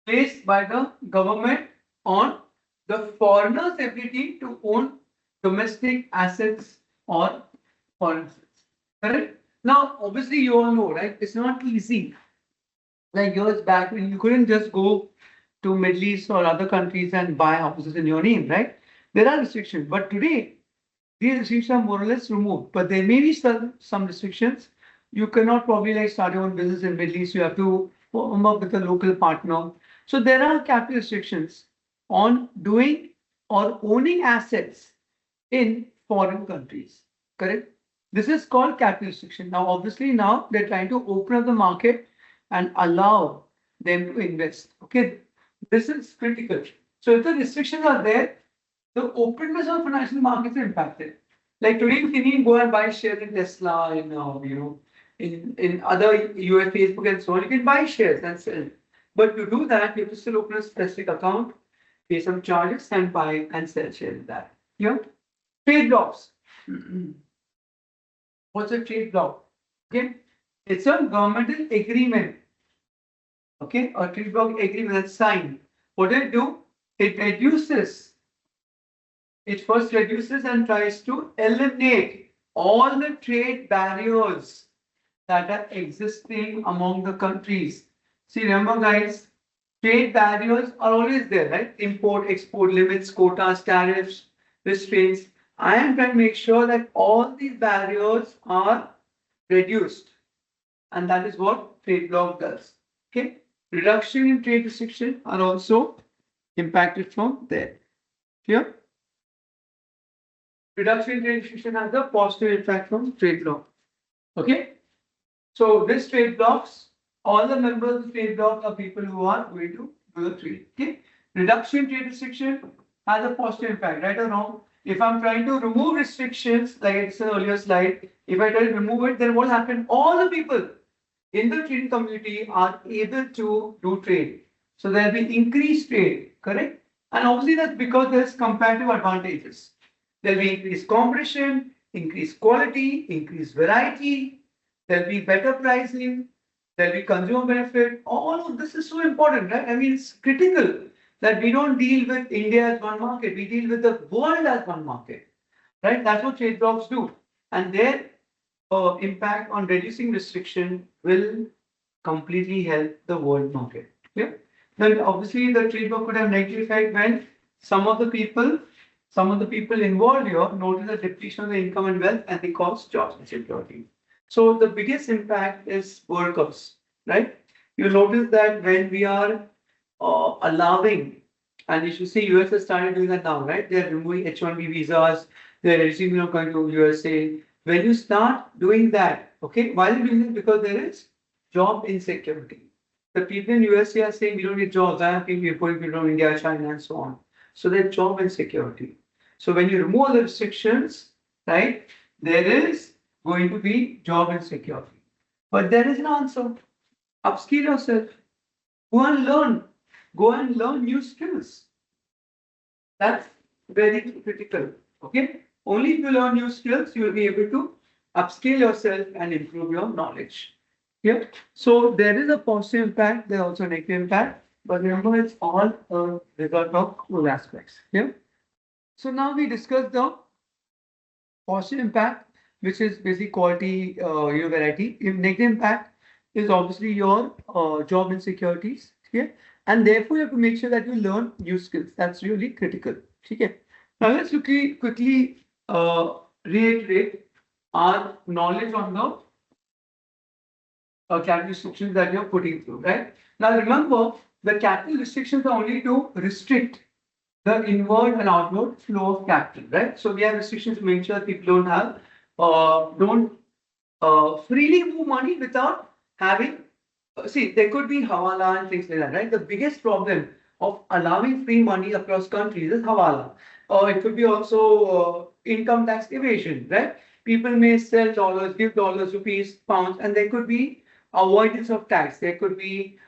placed by the government on the foreigner's ability to own domestic assets or foreign assets. Correct? Now, obviously, you all know, right? It's not easy. Like years back, when you couldn't just go to Middle East or other countries and buy houses in your name, right? There are restrictions, but today these restrictions are more or less removed. But there may be some restrictions. You cannot probably like start your own business in Middle East. You have to form up with a local partner. So there are capital restrictions on doing or owning assets in foreign countries. Correct? This is called capital restriction. Now, obviously, now they're trying to open up the market and allow them to invest. Okay, this is critical. So if the restrictions are there, the openness of financial markets is impacted. Like today, you can even go and buy shares in Tesla, in other US, Facebook, and so on. You can buy shares and sell. But to do that, you have to still open a specific account, pay some charges, and buy and sell shares in that. Yeah. Trade blocks. What's a trade block? Okay, it's a governmental agreement. Okay, a trade block agreement that's signed. What does it do? It reduces. It first reduces and tries to eliminate all the trade barriers that are existing among the countries. See, remember, guys, trade barriers are always there, right? Import, export limits, quotas, tariffs, restraints. I am trying to make sure that all these barriers are reduced. And that is what trade block does. Okay. Reduction in trade restriction are also impacted from there. Clear? Reduction in trade restriction has a positive impact from trade block. Okay. So this trade blocks, all the members of the trade block are people who are going to do the trade. Okay. Reduction in trade restriction has a positive impact, right or wrong? If I'm trying to remove restrictions, like I said earlier slide, if I try to remove it, then what will happen? All the people in the trading community are able to do trade. So there will be increased trade, correct? And obviously that's because there's comparative advantages. There will be increased competition, increased quality, increased variety, there will be better pricing, there will be consumer benefit. All of this is so important, right? I mean, it's critical that we don't deal with India as one market, we deal with the world as one market, right? That's what trade blocks do. And their impact on reducing restriction will completely help the world market. Yeah. Then obviously the trade block could have negative effect when some of the people some of the people involved here notice the depletion of the income and wealth and they cause jobs insecurity. So the biggest impact is workers, right? You notice that when we are allowing, and you should see US has started doing that now, right? They're removing H-1B visas, they're reducing going to USA. When you start doing that, okay, why are you doing it? Because there is job insecurity. The people in USA are saying we don't need jobs. I have people putting people from India, China, and so on. So there's job insecurity. So when you remove the restrictions, right, there is going to be job insecurity. But there is an answer. Upskill yourself. Go and learn. Go and learn new skills. That's very critical. Okay. Only if you learn new skills, you will be able to upskill yourself and improve your knowledge. Yeah. So there is a positive impact, there is also a negative impact, but remember it's all a result of those aspects. Yeah. So now we discussed the positive impact, which is basically quality, variety. If negative impact is obviously your job insecurities. Okay. And therefore you have to make sure that you learn new skills. That's really critical. Okay. Now let's quickly reiterate our knowledge on the capital restrictions that you're putting through, right? Now remember, the capital restrictions are only to restrict the inward and outward flow of capital, right? So we have restrictions to make sure that people don't freely move money without having. See, there could be hawala and things like that, right? The biggest problem of allowing free money across countries is hawala. Or it could be also income tax evasion, right? People may sell dollars, give dollars, rupees, pounds, and there could be avoidance of tax. There could be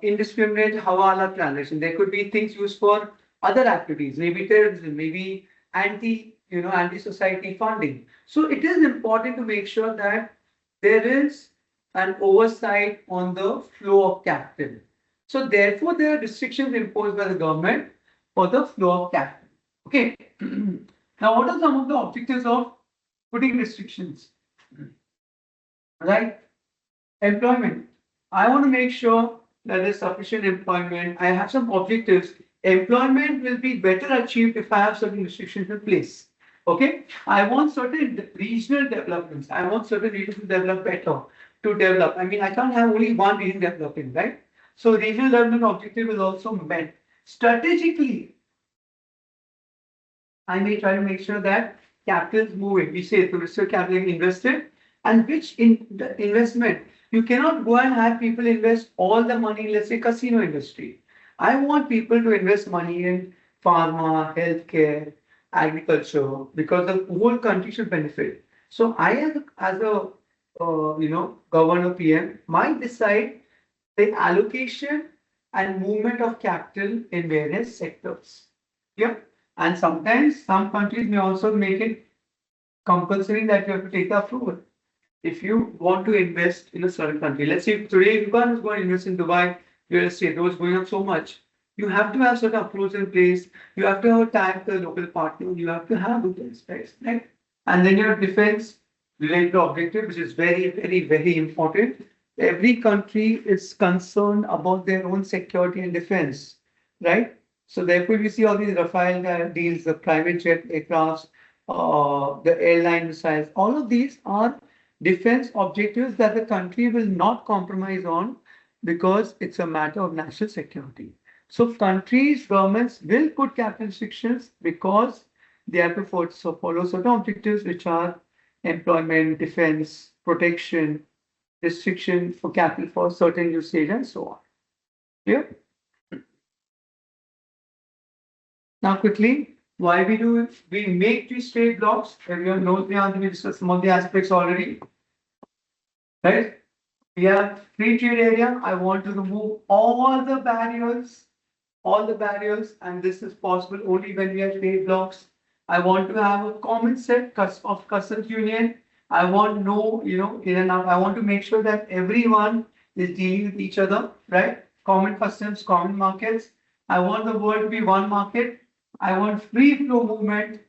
indiscriminate hawala transaction. There could be things used for other activities, maybe terrorism, maybe anti-society funding. So it is important to make sure that there is an oversight on the flow of capital. So therefore, there are restrictions imposed by the government for the flow of capital. Okay. Now, what are some of the objectives of putting restrictions? Right? Employment. I want to make sure that there's sufficient employment. I have some objectives. Employment will be better achieved if I have certain restrictions in place. Okay, I want certain regional developments. I want certain regions to develop better. To develop, I mean, I can't have only one region developing, right? So regional development objective is also met. Strategically, I may try to make sure that capital is moving. We say the research capital invested, and which in the investment you cannot go and have people invest all the money in, let's say, casino industry. I want people to invest money in pharma, healthcare, agriculture, because the whole country should benefit. So I, as a governor PM, might decide the allocation and movement of capital in various sectors. Yeah. And sometimes some countries may also make it compulsory that you have to take the approval. If you want to invest in a certain country, let's say today you can't just go and invest in Dubai real estate, those going up so much. You have to have certain approvals in place. You have to have tag the local partner. You have to have the place, right? And then your defense related objective, which is very, very, very important. Every country is concerned about their own security and defense, right? So therefore, we see all these Rafale deals, the private jet aircrafts, the airline missiles. All of these are defense objectives that the country will not compromise on because it's a matter of national security. So countries, governments will put capital restrictions because they have to follow certain objectives which are employment, defense, protection, restriction for capital for certain usage and so on. Yeah. Now quickly, why we do it? We make these trade blocks. Everyone knows the answer. We discussed some of the aspects already. Right? We have free trade area. I want to remove all the barriers, and this is possible only when we have trade blocks. I want to have a common set of customs union. I want no, in and out. I want to make sure that everyone is dealing with each other, right? Common customs, common markets. I want the world to be one market. I want free flow movement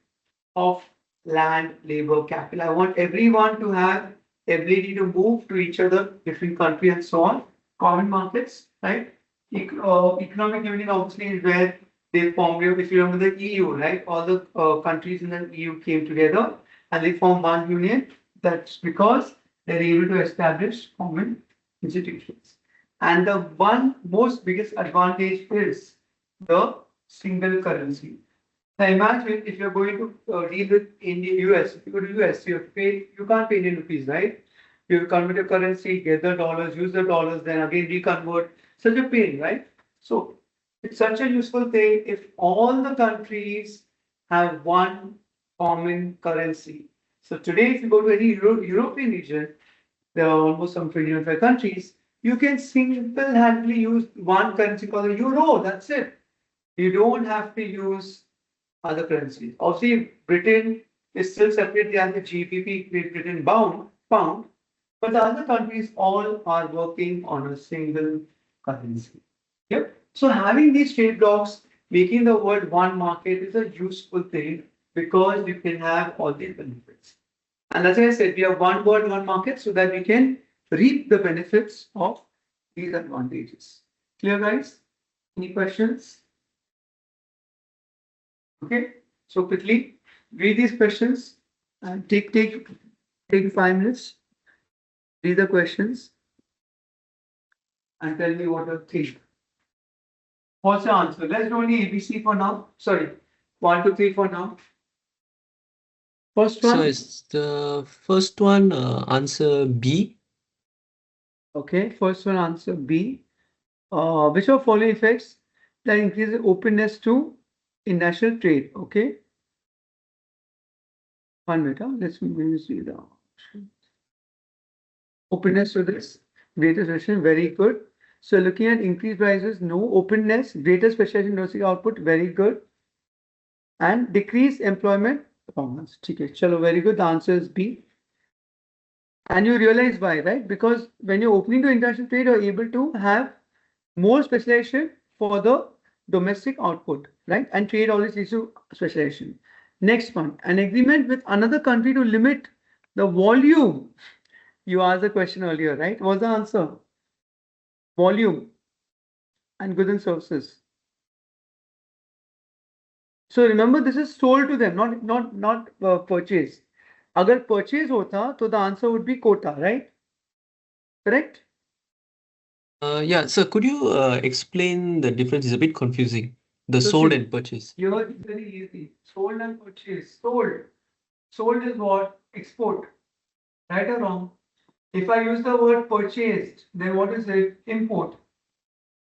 of land, labor, capital. I want everyone to have ability to move to each other, different countries and so on. Common markets, right? Economic union obviously is where They formed, if you remember the EU, right? All the countries in the EU came together and they formed one union. That's because they're able to establish common institutions. And the one most biggest advantage is the single currency. Now imagine if you're going to deal with India, US. If you go to US, you have to pay. You can't pay Indian rupees, right? You convert your currency, get the dollars, use the dollars, then again reconvert. Such a pain, right? So it's such a useful thing if all the countries have one common currency. So today, if you go to any European region, there are almost some 25 countries. You can single-handedly use one currency called the euro. That's it. You don't have to use other currencies. Obviously, Britain is still separately as the GBP, Great Britain pound, but the other countries all are working on a single currency. Yep. So having these trade blocks, making the world one market is a useful thing because you can have all these benefits. And as I said, we have one world, one market so that we can reap the benefits of these advantages. Clear, guys? Any questions? Okay. So quickly read these questions and take 5 minutes. Read the questions and tell me what you think. What's the answer? Let's do only ABC for now. Sorry, 1, 2, 3 for now. First So one. is the first one answer B? Okay, first one answer B. Which of following effects that increases openness to international trade? Okay. 1 minute. Let's see the openness to this. Greater specialization, very good. So looking at increased prices, no openness, greater specialization domestic output, very good. And decreased employment performance. Okay, chalo, very good. The answer is B. And you realize why, right? Because when you're opening to international trade, you're able to have more specialization for the domestic output, right? And trade always leads to specialization. Next one, an agreement with another country to limit the volume. You asked the question earlier, right? What's the answer? Volume and goods and services. So remember, this is sold to them, not purchased. अगर purchase होता, तो the answer would be quota, right? Correct? Yeah, so could you explain the difference? It's a bit confusing. The So sold see, and purchase. here it's very easy. Sold and purchase. Sold. Sold is what? Export. Right or wrong? If I use the word purchased, then what is it? Import.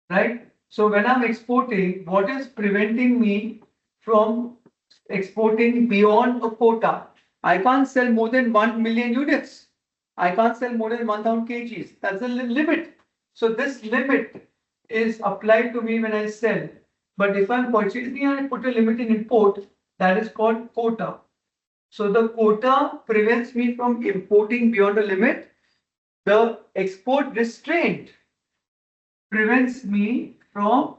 Right? So when I'm exporting, what is preventing me from exporting beyond a quota? I can't sell more than 1 million units. I can't sell more than 1,000 kgs. That's the limit. So this limit is applied to me when I sell. But if I'm purchasing and I put a limit in import, that is called quota. So the quota prevents me from importing beyond a limit. The export restraint prevents me from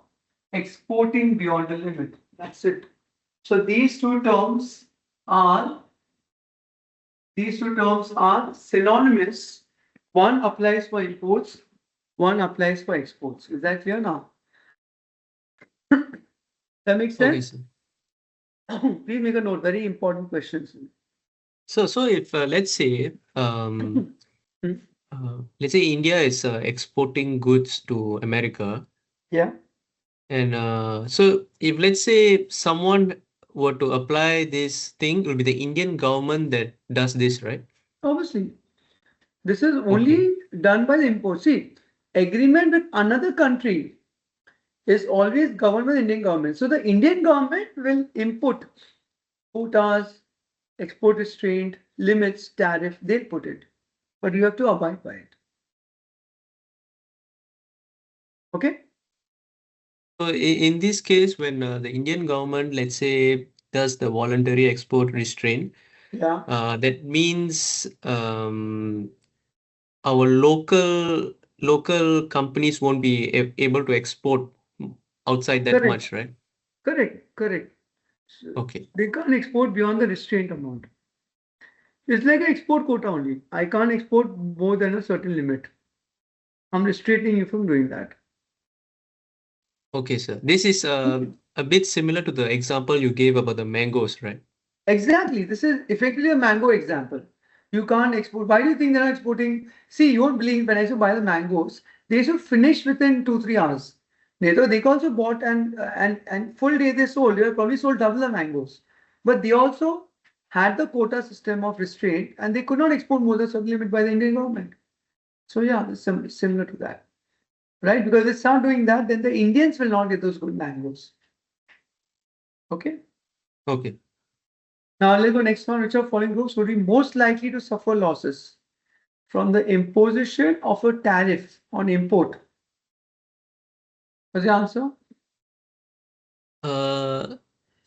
exporting beyond the limit. That's it. So are these two terms are synonymous. One applies for imports, one applies for exports. Is that clear now? That makes Okay, sense? sir. Please make a note. Very important questions. So if let's say India is exporting goods to America, Yeah, and so if let's say someone were to apply this thing, it will be the Indian government that does this, right? obviously. This is Okay. only done by the import. See, agreement with another country is always governed by the Indian government. So the Indian government will input quotas, export restraint, limits, tariff, they'll put it. But you have to abide by it. Okay? So in this case, when the Indian government, let's say, does the voluntary export restraint, Yeah. that means our local companies won't be able to export outside that Correct. much, right? Correct. So Okay. they can't export beyond the restraint amount. It's like an export quota only. I can't export more than a certain limit. I'm restricting you from doing that. Okay, sir. This is a bit similar to the example you gave about the mangoes, right? Exactly. This is effectively a mango example. You can't export. Why do you think they're not exporting? See, you won't believe when I used to buy the mangoes, they should finish within 2-3 hours. They also bought and full day they sold. They probably sold double the mangoes. But they also had the quota system of restraint and they could not export more than certain limit by the Indian government. So yeah, it's similar to that. Right? Because if they start doing that, then the Indians will not get those good mangoes. Okay. Okay. Now let's go next one. Which of following groups would be most likely to suffer losses from the imposition of a tariff on import? What's the answer? Uh,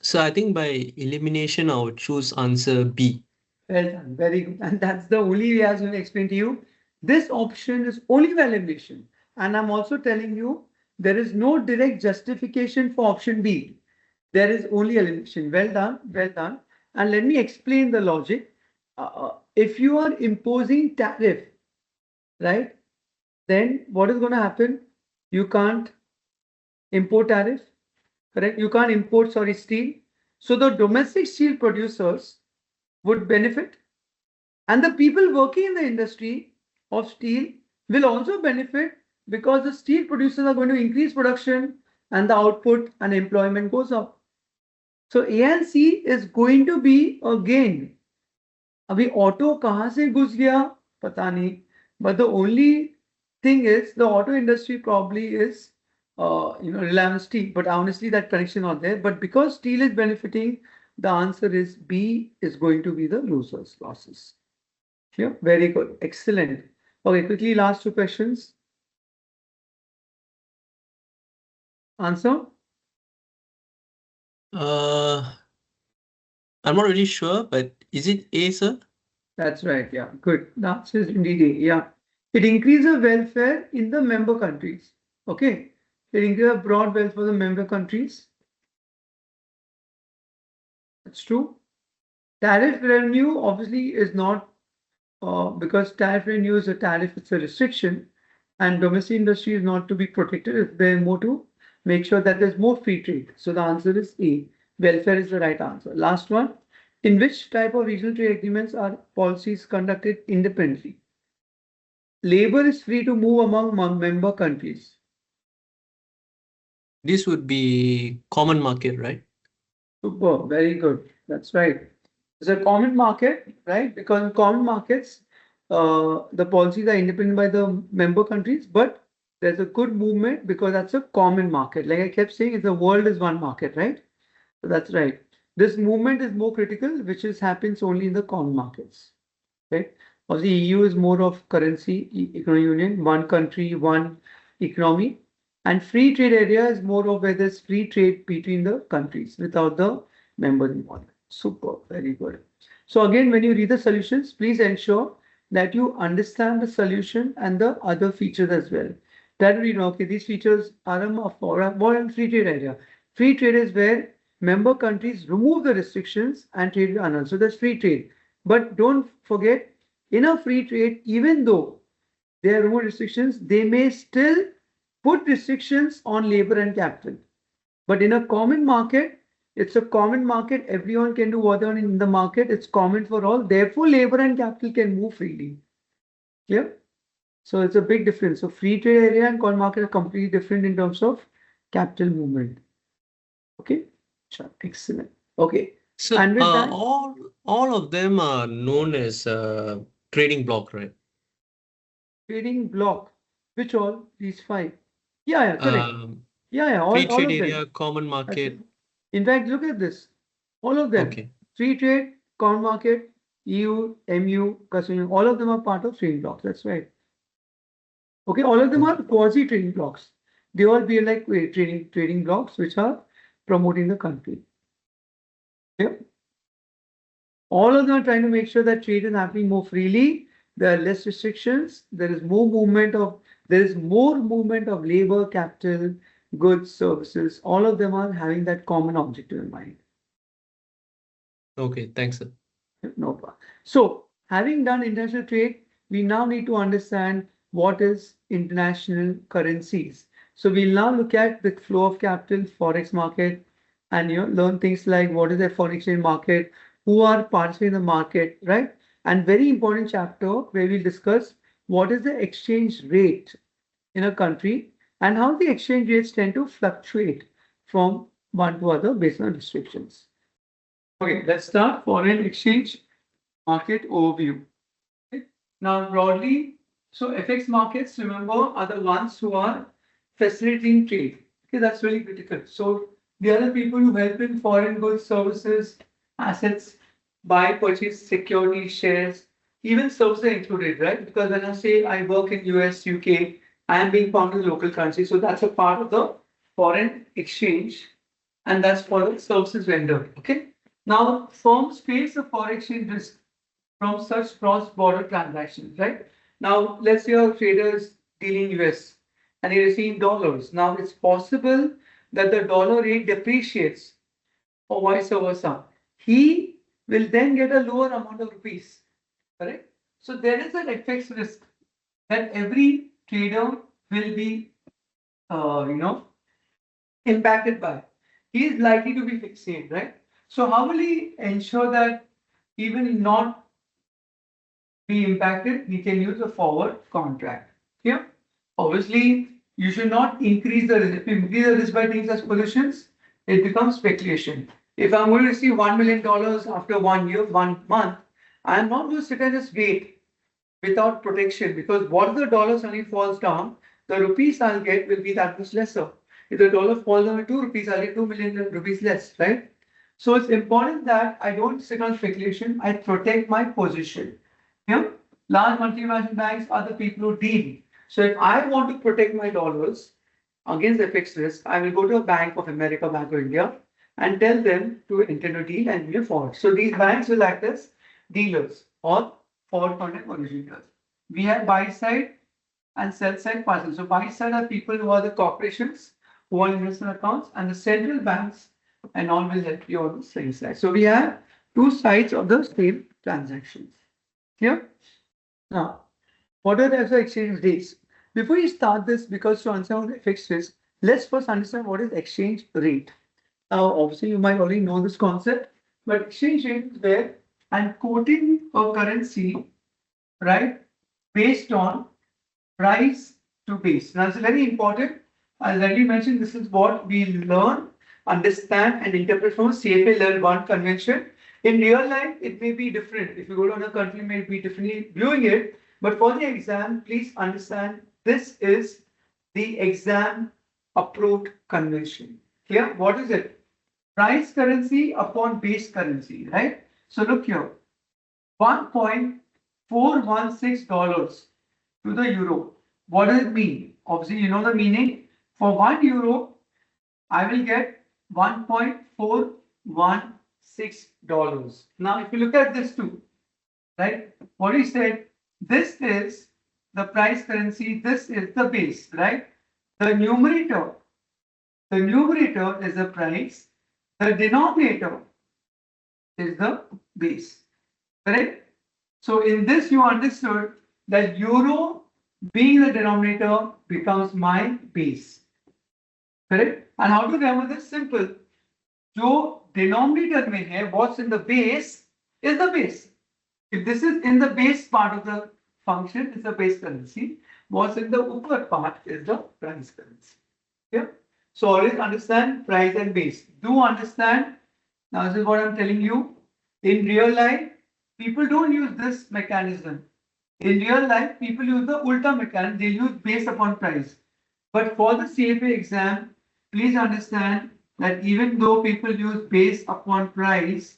so I think by elimination, I would choose answer B. Well done, very good. And that's the only way I was going to explain to you. This option is only by elimination. And I'm also telling you there is no direct justification for option B. There is only elimination. Well done, well done. And let me explain the logic. If you are imposing tariff, right, then what is going to happen? You can't import tariff, correct? You can't import, sorry, steel. So the domestic steel producers would benefit, and the people working in the industry of steel will also benefit because the steel producers are going to increase production and the output and employment goes up. So A and C is going to be a gain. अभी auto कहाँ से घुस गया पता नहीं, but the only thing is the auto industry probably is rely on steel, but honestly that connection not there. But because steel is benefiting, the answer is B is going to be the losses. Yeah, very good, excellent. Okay, quickly last two questions. Answer. Uh, I'm not really sure, but is it A, sir? That's right. Yeah, good. The answer is indeed A. Yeah, it increases welfare in the member countries. Okay, it increases broad wealth for the member countries. That's true. Tariff revenue obviously is not because tariff revenue is a tariff, it's a restriction, and domestic industry is not to be protected. It's there more to make sure that there's more free trade. So the answer is A. Welfare is the right answer. Last one. In which type of regional trade agreements are policies conducted independently? Labor is free to move among member countries. This would be common market, right? Super, very good. That's right. It's a common market, right? Because in common markets, the policies are independent by the member countries, but there's a good movement because that's a common market. Like I kept saying, the world is one market, right? So that's right. This movement is more critical, which is happens only in the common markets, right? Obviously, EU is more of currency economic union, one country, one economy, and free trade area is more of where there's free trade between the countries without the members involved. Super, very good. So again, when you read the solutions, please ensure that you understand the solution and the other features as well. That you know, okay, these features are for free trade area. Free trade is where member countries remove the restrictions and trade with others. So that's free trade. But don't forget, in a free trade, even though there are more restrictions, they may still put restrictions on labor and capital. But in a common market, it's a common market. Everyone can do what they want in the market. It's common for all. Therefore, labor and capital can move freely. Clear? So it's a big difference. So free trade area and common market are completely different in terms of capital movement. Okay, sure, excellent. Okay, So and with that, all of them are known as trading block, right? trading block, which all these five? Yeah, yeah, correct. Um, Yeah, Free all trade of them. area, common That's market. it. In fact, look at this. All of them. Okay. Free trade, common market, EU, MU, customs, all of them are part of trading blocks. That's right. Okay, all of them are Okay. quasi trading blocks. They all be like trading blocks which are promoting the country. Yeah. All of them are trying to make sure that trade is happening more freely. There are less restrictions. There is more movement of labor, capital, goods, services. All of them are having that common objective in mind. Okay. Thanks, sir. No problem. So, having done international trade, we now need to understand what is international currencies. So, we'll now look at the flow of capital, forex market, and learn things like what is the foreign exchange market, who are participating in the market, right? And very important chapter where we'll discuss what is the exchange rate in a country and how the exchange rates tend to fluctuate from one to other based on restrictions. Okay, let's start foreign exchange market overview. Okay. Now, broadly, so FX markets, remember, are the ones who are facilitating trade. Okay, that's really critical. So, the other people who help in foreign goods, services, assets, buy, purchase, security, shares, even services are included, right? Because when I say I work in US, UK, I am being found in the local currency. So, that's a part of the foreign exchange, and that's for the services vendor. Okay. Now, firms face a foreign exchange risk from such cross-border transactions, right? Now, let's say a trader is dealing US and he receives dollars. Now, it's possible that the dollar rate depreciates or vice versa. He will then get a lower amount of rupees, correct? So there is an FX risk that every trader will be, impacted by. He is likely to be fixated, right? So how will he ensure that he will not be impacted? We can use a forward contract. Here, obviously, you should not increase the risk. If you increase the risk by taking such positions, it becomes speculation. If I'm going to receive $1 million after 1 year, 1 month, I am not going to sit and just wait without protection, because what the dollar suddenly falls down, the rupees I'll get will be that much lesser. If the dollar falls down to 2 rupees, I'll get 2 million rupees less, right? So it's important that I don't sit on speculation, I protect my position. Yeah? Large multinational banks are the people who deal. So if I want to protect my dollars against FX risk, I will go to a Bank of America, Bank of India, and tell them to enter a deal and move forward. So these banks will act as dealers or forward contract originators. We have buy side and sell side parcels. So buy side are people who are the corporations who are investment accounts, and the central banks and all will help you on the same side. So we have two sides of the same transactions. Clear? Now, what are the exchange rates? Before you start this, because to answer on FX risk, let's first understand what is exchange rate. Now, obviously, you might already know this concept, but exchange rate is where I'm quoting a currency, right, based on price to base. Now, it's very important. As already mentioned, this is what we learn, understand, and interpret from CFA Level 1 convention. In real life, it may be different. If you go to another country, it may be differently viewing it. But for the exam, please understand this is the exam approved convention. Clear? What is it? Price currency upon base currency, right? So look here, $1.416 to the euro. What does it mean? Obviously, you know the meaning. For €1, I will get $1.416. Now, if you look at this too, right? What he said, this is the price currency, this is the base, right? The numerator is the price, the denominator is the base, correct? So in this you understood that euro being the denominator becomes my base, correct? And how to remember this? Simple. जो denominator में है, what's in the base is the base. If this is in the base part of the function, it's the base currency. What's in the upper part is the price currency. Yeah. So always understand price and base. Do understand. Now this is what I'm telling you. In real life, people don't use this mechanism. In real life, people use the ulta mechanism. They use base upon price. But for the CFA exam, please understand that even though people use base upon price,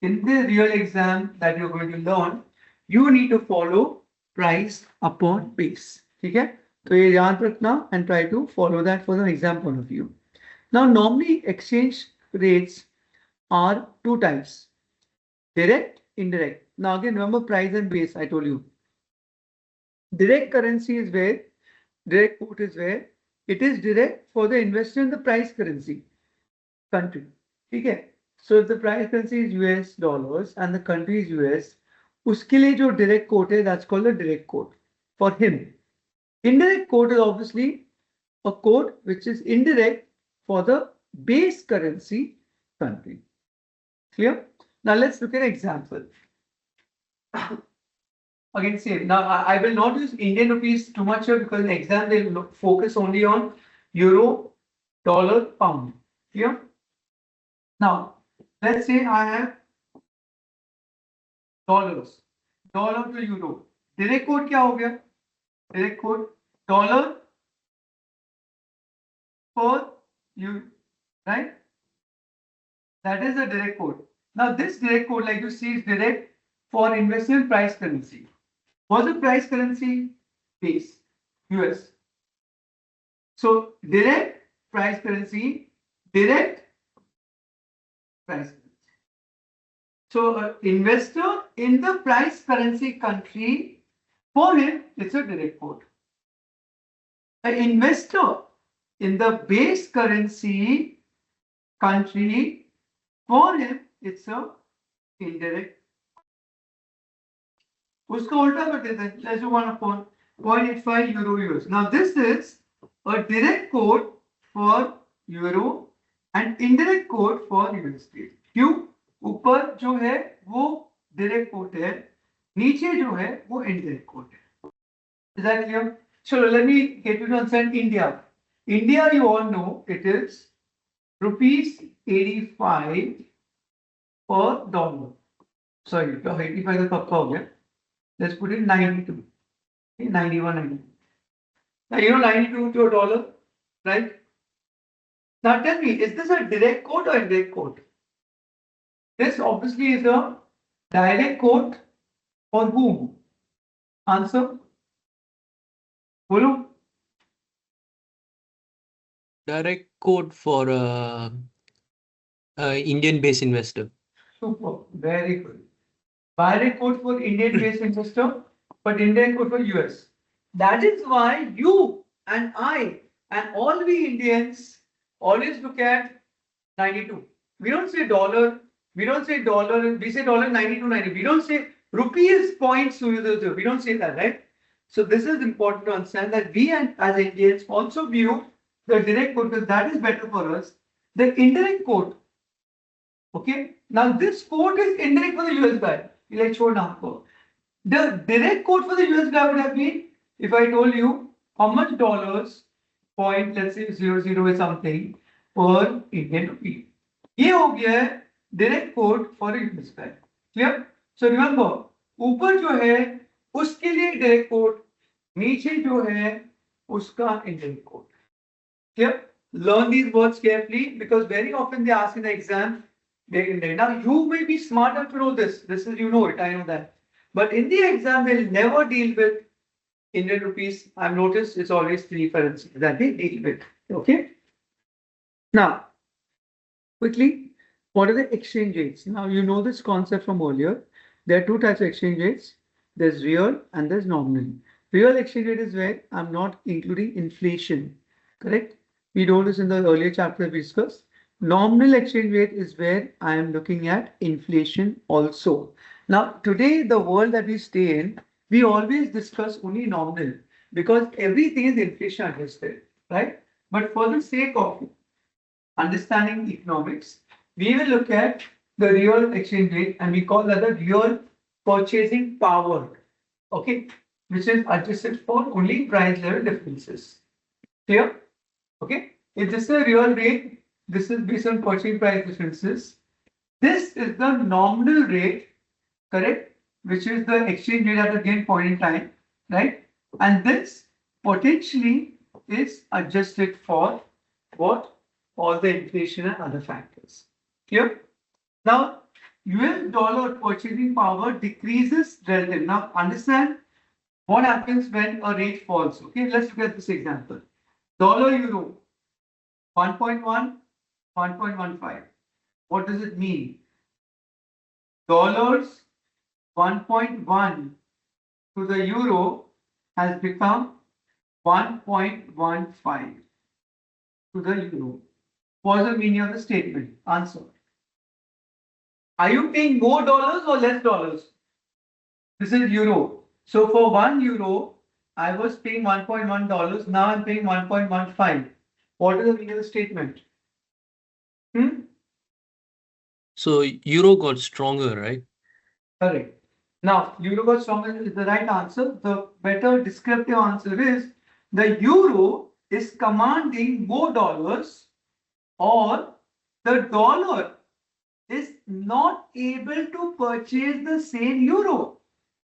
in the real exam that you're going to learn, you need to follow price upon base. Okay? So ये याद रखना and try to follow that for the exam point of view. Now, normally exchange rates are two types: direct, indirect. Now again, remember price and base. I told you. Direct currency is where direct quote is where it is direct for the investor in the price currency country. Okay. So if the price currency is US dollars and the country is US, उसके लिए जो direct quote है, that's called a direct quote for him. Indirect quote is obviously a quote which is indirect for the base currency country. Clear? Now let's look at an example. Again, same. Now I will not use Indian rupees too much here because in exam they will focus only on euro, dollar, pound. Clear? Now let's say I have dollars, dollar to euro. Direct quote क्या हो गया? Direct quote dollar for you, right? That is the direct quote. Now this direct quote, like you see, is direct for investment price currency. What's the price currency? Base, US. So direct price currency, direct price currency. So an investor in the price currency country, for him, it's a direct quote. An investor in the base currency country, for him, it's a indirect. उसका उल्टा कर देते हैं. Let's do 1/0.85 euro US. Now this is a direct quote for euro and indirect quote for USD. क्यों? ऊपर जो है वो direct quote है, नीचे जो है वो indirect quote है. Is that clear? So let me get you to understand India. India, you all know it is rupees 85 per dollar. Sorry, 85 का पक्का हो गया. Let's put it 92. Okay, 91, 92. Now you know 92 to a dollar, right? Now tell me, is this a direct quote or indirect quote? This obviously is a direct quote for whom? Answer? Bolo? Direct quote for Indian-based investor. Super, very good. Direct quote for Indian-based investor, but indirect quote for US. That is why you and I and all we Indians always look at 92. We don't say dollar. We don't say dollar. We say dollar 92, 90. We don't say rupee is 0.00. We don't say that, right? So this is important to understand that we as Indians also view the direct quote because that is better for us. The indirect quote. Okay. Now this quote is indirect for the US guy. Like show now. The direct quote for the US guy would have been if I told you how much dollars point, let's say 00 is something per Indian rupee. ये हो गया है direct quote for a US guy. Clear? So remember, ऊपर जो है उसके लिए direct quote, नीचे जो है उसका indirect quote. Clear? Learn these words carefully because very often they ask in the exam. Now you may be smart enough to know this. This is you know it. I know that. But in the exam, they'll never deal with Indian rupees. I've noticed it's always three currencies that they deal with. Okay. Now, quickly, what are the exchange rates? Now, you know this concept from earlier. There are two types of exchange rates. There's real and there's nominal. Real exchange rate is where I'm not including inflation. Correct? We know this in the earlier chapter we discussed. Nominal exchange rate is where I am looking at inflation also. Now, today, the world that we stay in, we always discuss only nominal because everything is inflation adjusted, right? But for the sake of understanding economics, we will look at the real exchange rate and we call that the real purchasing power, okay, which is adjusted for only price level differences. Clear? Okay. If this is a real rate, this is based on purchasing price differences. This is the nominal rate, correct? Which is the exchange rate at a given point in time, right? And this potentially is adjusted for what? All the inflation and other factors. Clear? Now, US dollar purchasing power decreases relative. Now, understand what happens when a rate falls. Okay, let's look at this example. Dollar euro 1.1, 1.15. What does it mean? Dollars 1.1 to the euro has become 1.15 to the euro. What's the meaning of the statement? Answer. Are you paying more dollars or less dollars? This is euro. So for 1 euro, I was paying $1.1. Now I'm paying 1.15. What is the meaning of the statement? So euro got stronger, right? Correct. Now, euro got stronger is the right answer. The better descriptive answer is the euro is commanding more dollars, or the dollar is not able to purchase the same euro.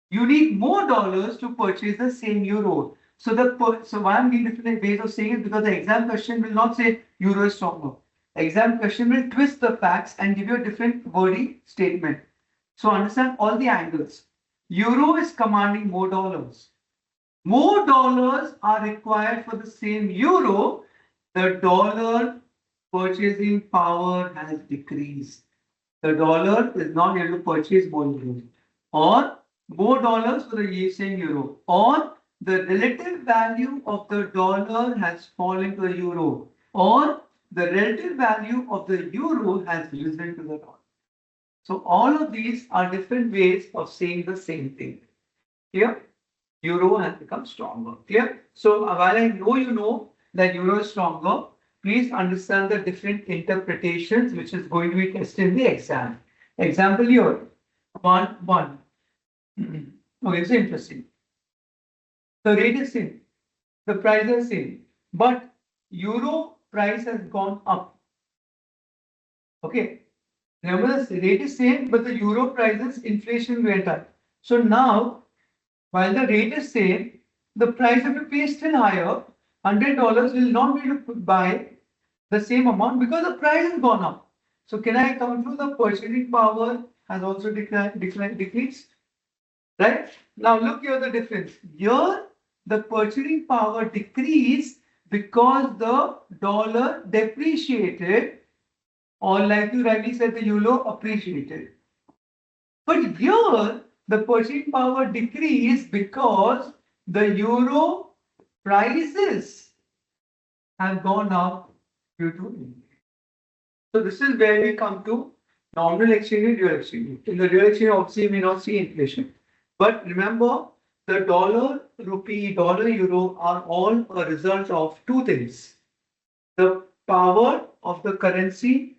You need more dollars to purchase the same euro. So why I'm giving different ways of saying it, because the exam question will not say euro is stronger. Exam question will twist the facts and give you a different wordy statement. So understand all the angles. Euro is commanding more dollars. More dollars are required for the same euro. The dollar purchasing power has decreased. The dollar is not able to purchase more euros, or more dollars for the same euro, or the relative value of the dollar has fallen to the euro, or the relative value of the euro has risen to the dollar. So all of these are different ways of saying the same thing. Here, euro has become stronger. Clear? So while I know you know that euro is stronger, please understand the different interpretations which is going to be tested in the exam. Example here, 1. Okay, it's interesting. The rate is same, the price is same, but euro price has gone up. Okay, remember the rate is same, but the euro prices inflation went up. So now, while the rate is same, the price of the pay is still higher. $100 will not be able to buy the same amount because the price has gone up. So can I conclude the purchasing power has also decreased? Right? Now look here the difference. Here the purchasing power decreased because the dollar depreciated, or like you rightly said, the euro appreciated. But here the purchasing power decreased because the euro prices have gone up due to inflation. So this is where we come to nominal exchange rate, real exchange rate. In the real exchange, obviously, you may not see inflation. But remember, the dollar, rupee, dollar, euro are all a result of two things: the power of the currency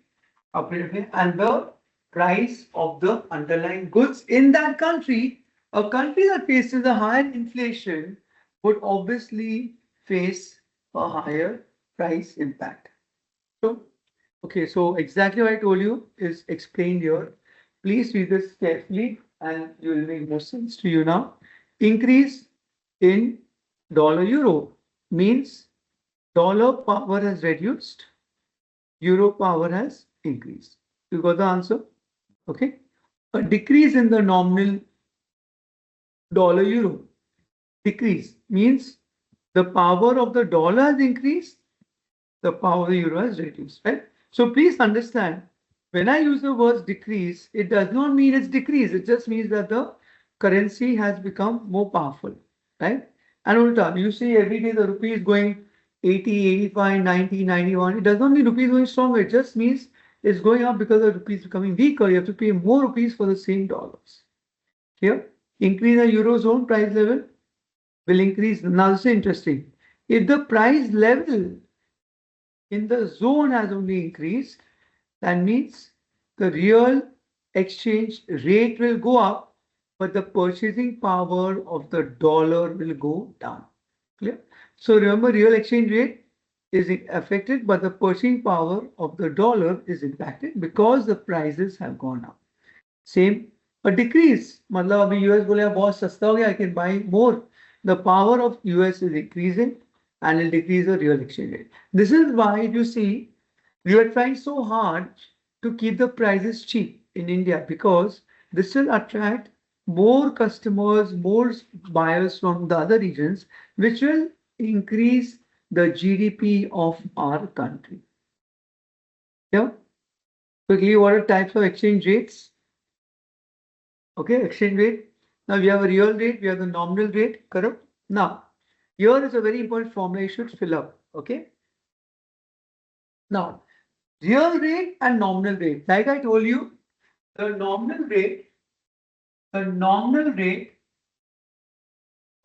and the price of the underlying goods in that country. A country that faces a higher inflation would obviously face a higher price impact. So, okay, so exactly what I told you is explained here. Please read this carefully and it will make more sense to you now. Increase in dollar euro means dollar power has reduced, euro power has increased. You got the answer? Okay. A decrease in the nominal dollar euro decrease means the power of the dollar has increased, the power of the euro has reduced, right? So please understand, when I use the word decrease, it does not mean it's decreased. It just means that the currency has become more powerful, right? And ulta, you see every day the rupee is going 80, 85, 90, 91. It does not mean rupee is going stronger. It just means it's going up because the rupee is becoming weaker. You have to pay more rupees for the same dollars. Here, increase the eurozone price level will increase. Now this is interesting. If the price level in the zone has only increased, that means the real exchange rate will go up, but the purchasing power of the dollar will go down. Clear? So remember, real exchange rate is affected, but the purchasing power of the dollar is impacted because the prices have gone up. Same, a decrease. मतलब अभी US बोले बहुत सस्ता हो गया, I can buy more. The power of US is increasing and will decrease the real exchange rate. This is why you see we are trying so hard to keep the prices cheap in India, because this will attract more customers, more buyers from the other regions, which will increase the GDP of our country. Yeah. Quickly, what are types of exchange rates? Okay, exchange rate. Now we have a real rate, we have the nominal rate, correct? Now, here is a very important formula you should fill up. Okay. Now, real rate and nominal rate. Like I told you, the nominal rate,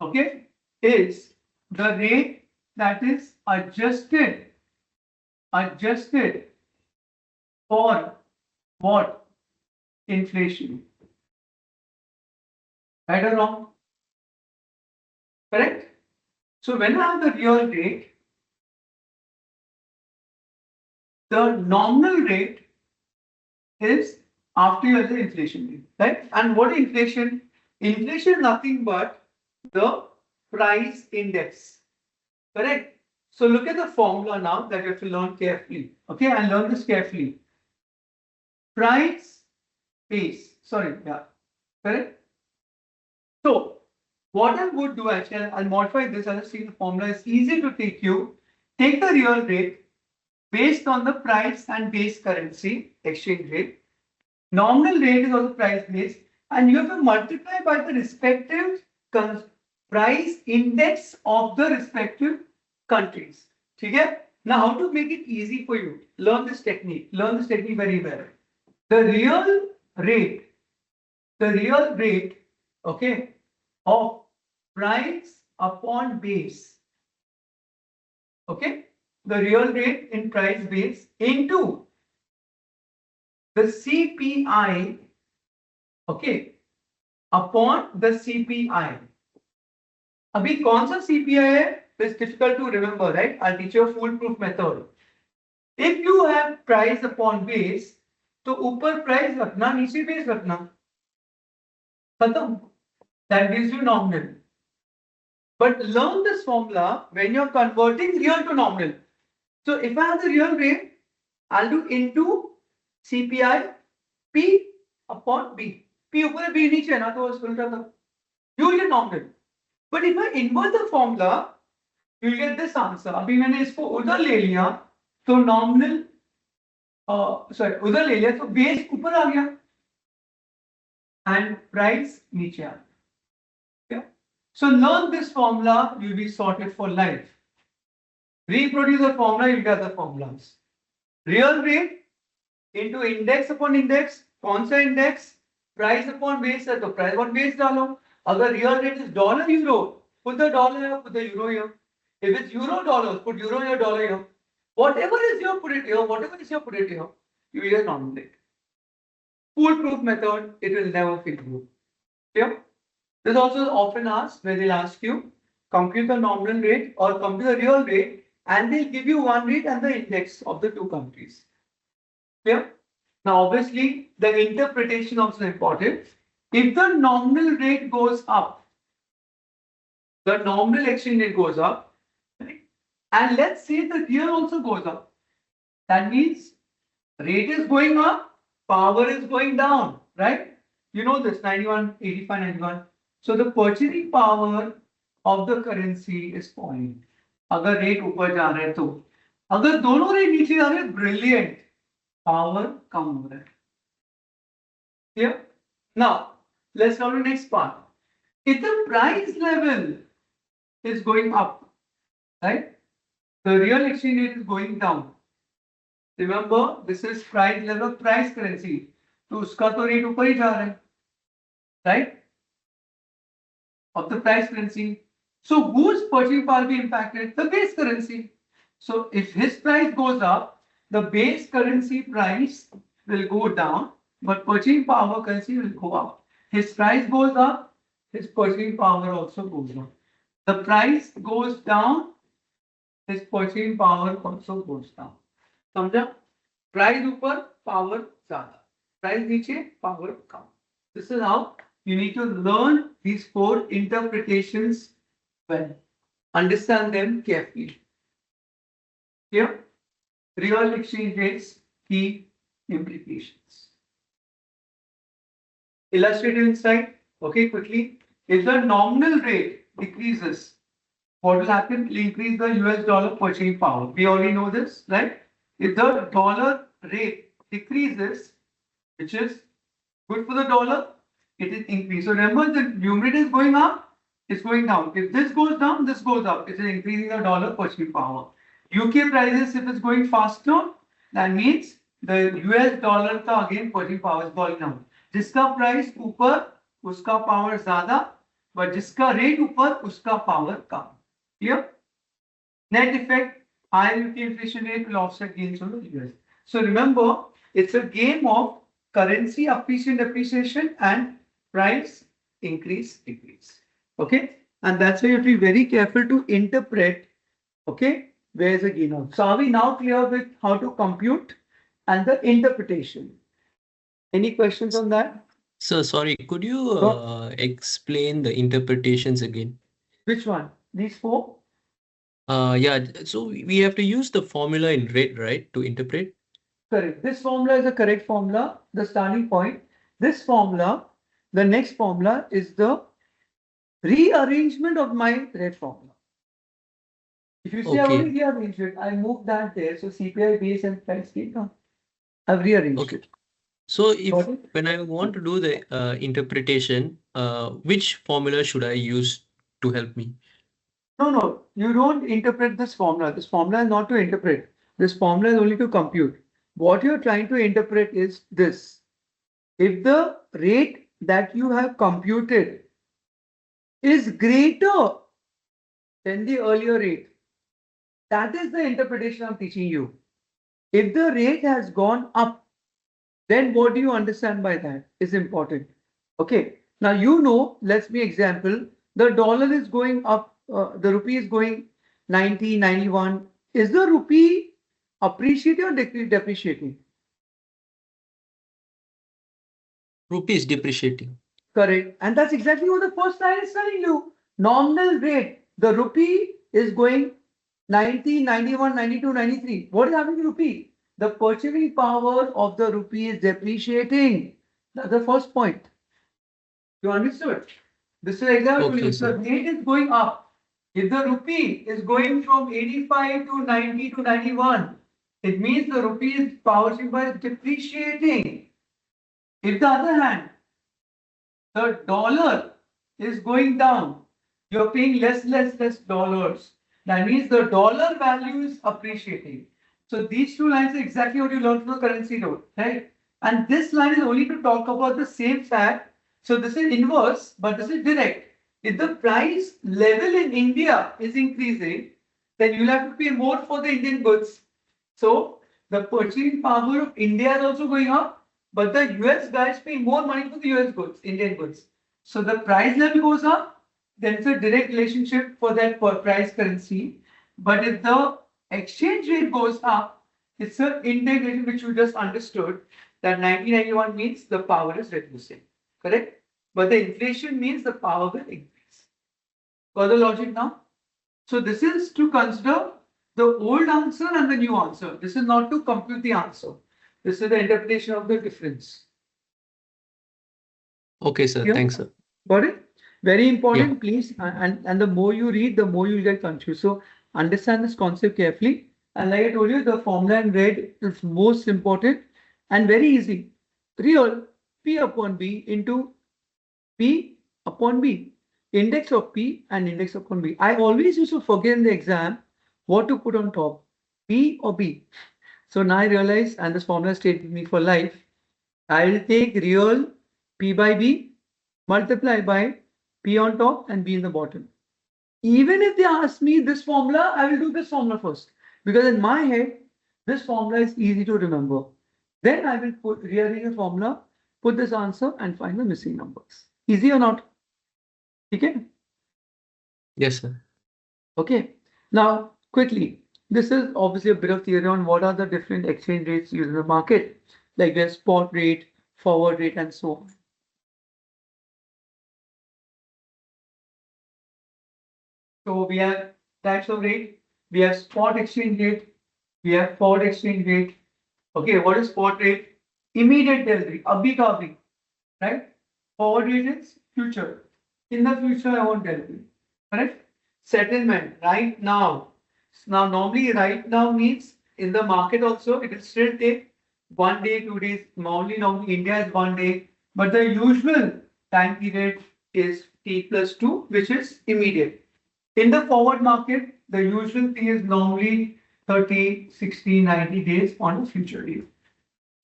okay, is the rate that is adjusted for what? inflation. Right or wrong? Correct? So when I have the real rate, the nominal rate is after you have the inflation rate, right? And what is inflation? Inflation is nothing but the price index, correct? So look at the formula now that you have to learn carefully, okay? And learn this carefully. Price base, sorry, yeah, correct? So what I would do actually, I'll modify this. I'll see the formula is easy to take you. Take the real rate based on the price and base currency exchange rate. Nominal rate is also price based, and you have to multiply by the respective price index of the respective countries. Okay? Now, how to make it easy for you? Learn this technique. Learn this technique very well. The rate, the real rate, okay, of price upon base, okay, the real rate in price base into the CPI, okay, upon the CPI. अभी कौन सा CPI है? It's difficult to remember, right? I'll teach you a foolproof method. If you have price upon base, तो ऊपर price रखना, नीचे base रखना. खत्म. That gives you nominal. But learn this formula when you're converting real to nominal. So if I have the real rate, I'll do into CPI P upon B. P ऊपर B नीचे है ना तो उल्टा था. You will get nominal. But if I invert the formula, you will get this answer. अभी मैंने इसको उधर ले लिया तो nominal sorry उधर ले लिया तो base ऊपर आ गया and price नीचे आ गया. Okay? So learn this formula, you'll be sorted for life. Reproduce the formula, you'll get the formulas. Real rate into index upon index. कौन सा index? Price upon base है तो price upon base डालो. अगर real rate is dollar euro, put the dollar here, put the euro here. If it's euro dollars, put euro here, dollar here. Whatever is here, put it here. Whatever is here, put it here. You will get nominal rate. Foolproof method, it will never fail you. Yeah? This also is often asked where they'll ask you compute the nominal rate or compute the real rate, and they'll give you one rate and the index of the two countries. Clear? Now, obviously, the interpretation also important. If the nominal rate goes up, the nominal exchange rate goes up, right? And let's say the real also goes up. That means rate is going up, power is going down, right? You know this 91, 85, 91. So the purchasing power of the currency is falling. अगर rate ऊपर जा रहा है तो, अगर दोनों rate नीचे जा रहे हैं, brilliant, power कम हो रहा है. Clear? Now, let's come to the next part. If the price level is going up, right? The real exchange rate is going down. Remember, this is price level of price currency. तो उसका तो rate ऊपर ही जा रहा है, right? Of the price currency. So whose purchasing power will be impacted? The base currency. So if his price goes up, the base currency price will go down, but purchasing power currency will go up. His price goes up, his purchasing power also goes up. The price goes down, his purchasing power also goes down. समझा? Price ऊपर, power ज़्यादा. Price नीचे, power come. This is how you need to learn these four interpretations well. Understand them carefully. Here, real exchange rates, key implications. Illustrative insight. Okay, quickly. If the nominal rate decreases, what will happen? It will increase the US dollar purchasing power. We already know this, right? If the dollar rate decreases, which is good for the dollar, it is increased. So remember, the numerator is going up, it's going down. If this goes down, this goes up. It is increasing the dollar purchasing power. UK prices, if it's going faster, that means the US dollar का again purchasing power is going down. जिसका price ऊपर, उसका power ज़्यादा, but जिसका rate ऊपर, उसका power come. Clear? Net effect, higher UK inflation rate will offset gains on the US. So remember, it's a game of currency appreciation, depreciation, and price increase, decrease. Okay, and that's why you have to be very careful to interpret. Okay, where's the gain? So are we now clear with how to compute and the interpretation? Any questions on that? So sorry, could you No. explain the interpretations again? Which one? These four? Yeah, so we have to use the formula in red, right, to interpret? Correct. This formula is the correct formula, the starting point. This formula, the next formula is the rearrangement of my red formula. If you see, I've already Okay, rearranged it. I moved that there. So CPI base and price data. I've rearranged okay. it. So Got if it? when I want to do the interpretation, which formula should I use to help me? No, no, you don't interpret this formula. This formula is not to interpret. This formula is only to compute. What you're trying to interpret is this. If the rate that you have computed is greater than the earlier rate, that is the interpretation I'm teaching you. If the rate has gone up, then what do you understand by that is important. Okay. Now, let's be example, the dollar is going up, the rupee is going 90, 91. Is the rupee appreciating or depreciating? Rupee is depreciating. Correct. And that's exactly what the first line is telling you. Nominal rate. The rupee is going 90, 91, 92, 93. What is happening to rupee? The purchasing power of the rupee is depreciating. That's the first point. You understood? This is example. Okay, If the sir. rate is going up, if the rupee is going from 85 to 90 to 91, it means the rupee's purchasing power is depreciating. If the other hand, the dollar is going down. You're paying less dollars. That means the dollar value is appreciating. So these two lines are exactly what you learned from the currency note, right? And this line is only to talk about the same fact. So this is inverse, but this is direct. If the price level in India is increasing, then you'll have to pay more for the Indian goods. So the purchasing power of India is also going up, but the US guys pay more money for the US goods, Indian goods. So the price level goes up, then it's a direct relationship for that per price currency. But if the exchange rate goes up, it's an integration which you just understood that 1991 means the power is reducing, correct? But the inflation means the power will increase. Further logic now? So this is to consider the old answer and the new answer. This is not to compute the answer. This is the interpretation of the difference. Okay, sir. Yeah, Thanks, sir. got it? Very Yeah. important, please. And the more you read, the more you'll get confused. So understand this concept carefully. And like I told you, the formula in red is most important and very easy. Real P upon B into P upon B. Index of P and index upon B. I always used to forget in the exam what to put on top, P or B. So now I realize, and this formula stayed with me for life. I will take real P by B, multiply by P on top and B in the bottom. Even if they ask me this formula, I will do this formula first. Because in my head, this formula is easy to remember. Then I will rearrange the formula, put this answer and find the missing numbers. Easy or not? Okay? Yes, sir. Okay. Now, quickly, this is obviously a bit of theory on what are the different exchange rates used in the market, like there's spot rate, forward rate, and so on. So we have types of rate. We have spot exchange rate. We have forward exchange rate. Okay, what is spot rate? Immediate delivery, abhi ka abhi, right? Forward rate is future. In the future, I want delivery. Correct? Settlement, right now. Now, normally, right now means in the market also, it will still take 1 day, 2 days. Normally, India is 1 day, but the usual time period is T plus 2, which is immediate. In the forward market, the usual thing is normally 30, 60, 90 days on a future deal.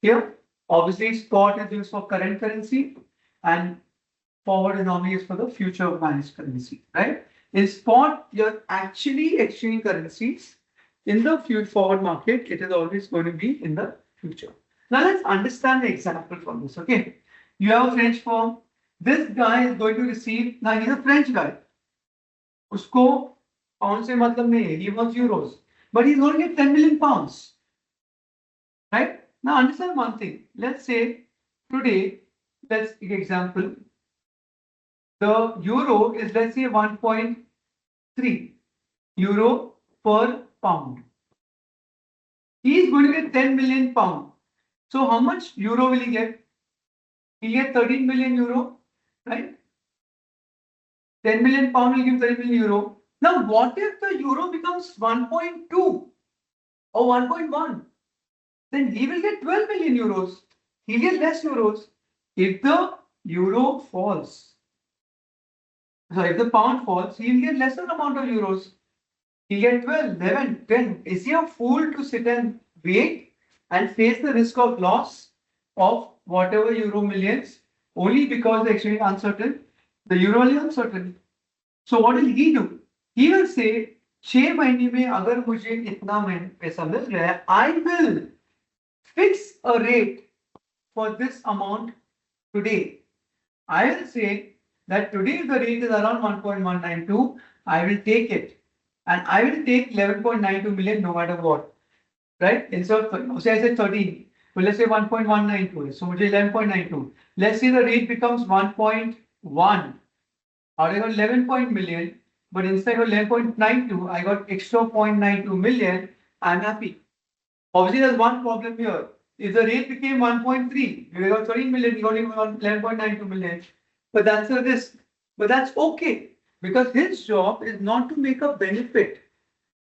Here, obviously, spot is used for current currency and forward is normally used for the future managed currency, right? In spot, you're actually exchanging currencies. In the forward market, it is always going to be in the future. Now let's understand the example from this. Okay, you have a French firm. This guy is going to receive. Now he's a French guy. उसको pound से मतलब नहीं है. He wants euros, but he's going to get 10 million pounds. Right? Now understand one thing. Let's say today, let's take example. The euro is, let's say, 1.3 euro per pound. He is going to get 10 million pound. So how much euro will he get? He'll get 13 million euro, right? 10 million pound will give 13 million euro. Now, what if the euro becomes 1.2 or 1.1? Then he will get 12 million euros. He'll get less euros. If the euro falls, so if the pound falls, he'll get lesser amount of euros. He'll get 12, 11, 10. Is he a fool to sit and wait and face the risk of loss of whatever euro millions only because the exchange is uncertain? The euro is uncertain. So what will he do? He will say, 6 महीने में अगर मुझे इतना पैसा मिल रहा है, I will fix a rate for this amount today. I will say that today if the rate is around 1.192, I will take it. And I will take 11.92 million no matter what. Right? Instead of, say I said 13. Well, let's say 1.192. So 11.92. Let's say the rate becomes 1.1. I got 11 million, but instead of 11.92, I got extra 0.92 million. I'm happy. Obviously, there's one problem here. If the rate became 1.3, we got 13 million, we got 11.92 million. But that's a risk. But that's okay because his job is not to make a benefit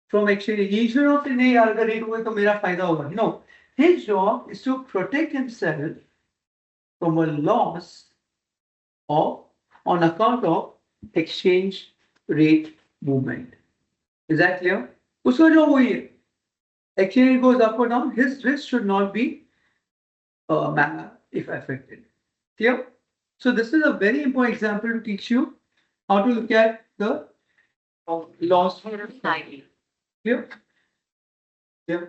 from exchange. He should not say, "नहीं यार अगर rate होगा तो मेरा फायदा होगा." No, his job is to protect himself from a loss of on account of exchange rate movement. Is that clear? उसका job वही है. Exchange goes up or down, his risk should not be if affected. Clear? So this is a very important example to teach you how to look at the loss. Clear? Yeah.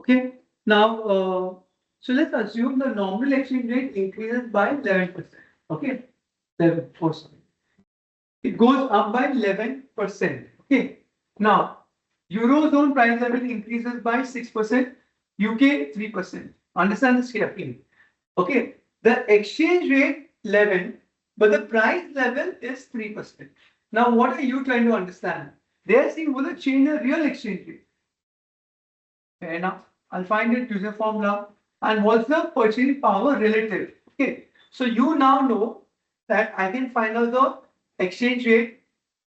Okay. Now, so let's assume the nominal exchange rate increases by 11%. Okay. 11%. It goes up by 11%. Okay. Now, Eurozone price level increases by 6%. UK 3%. Understand this carefully. Okay. The exchange rate 11, but the price level is 3%. Now, what are you trying to understand? They are saying, will it change the real exchange rate? Fair enough. I'll find it using formula. And what's the purchasing power relative? Okay. So you now know that I can find out the exchange rate,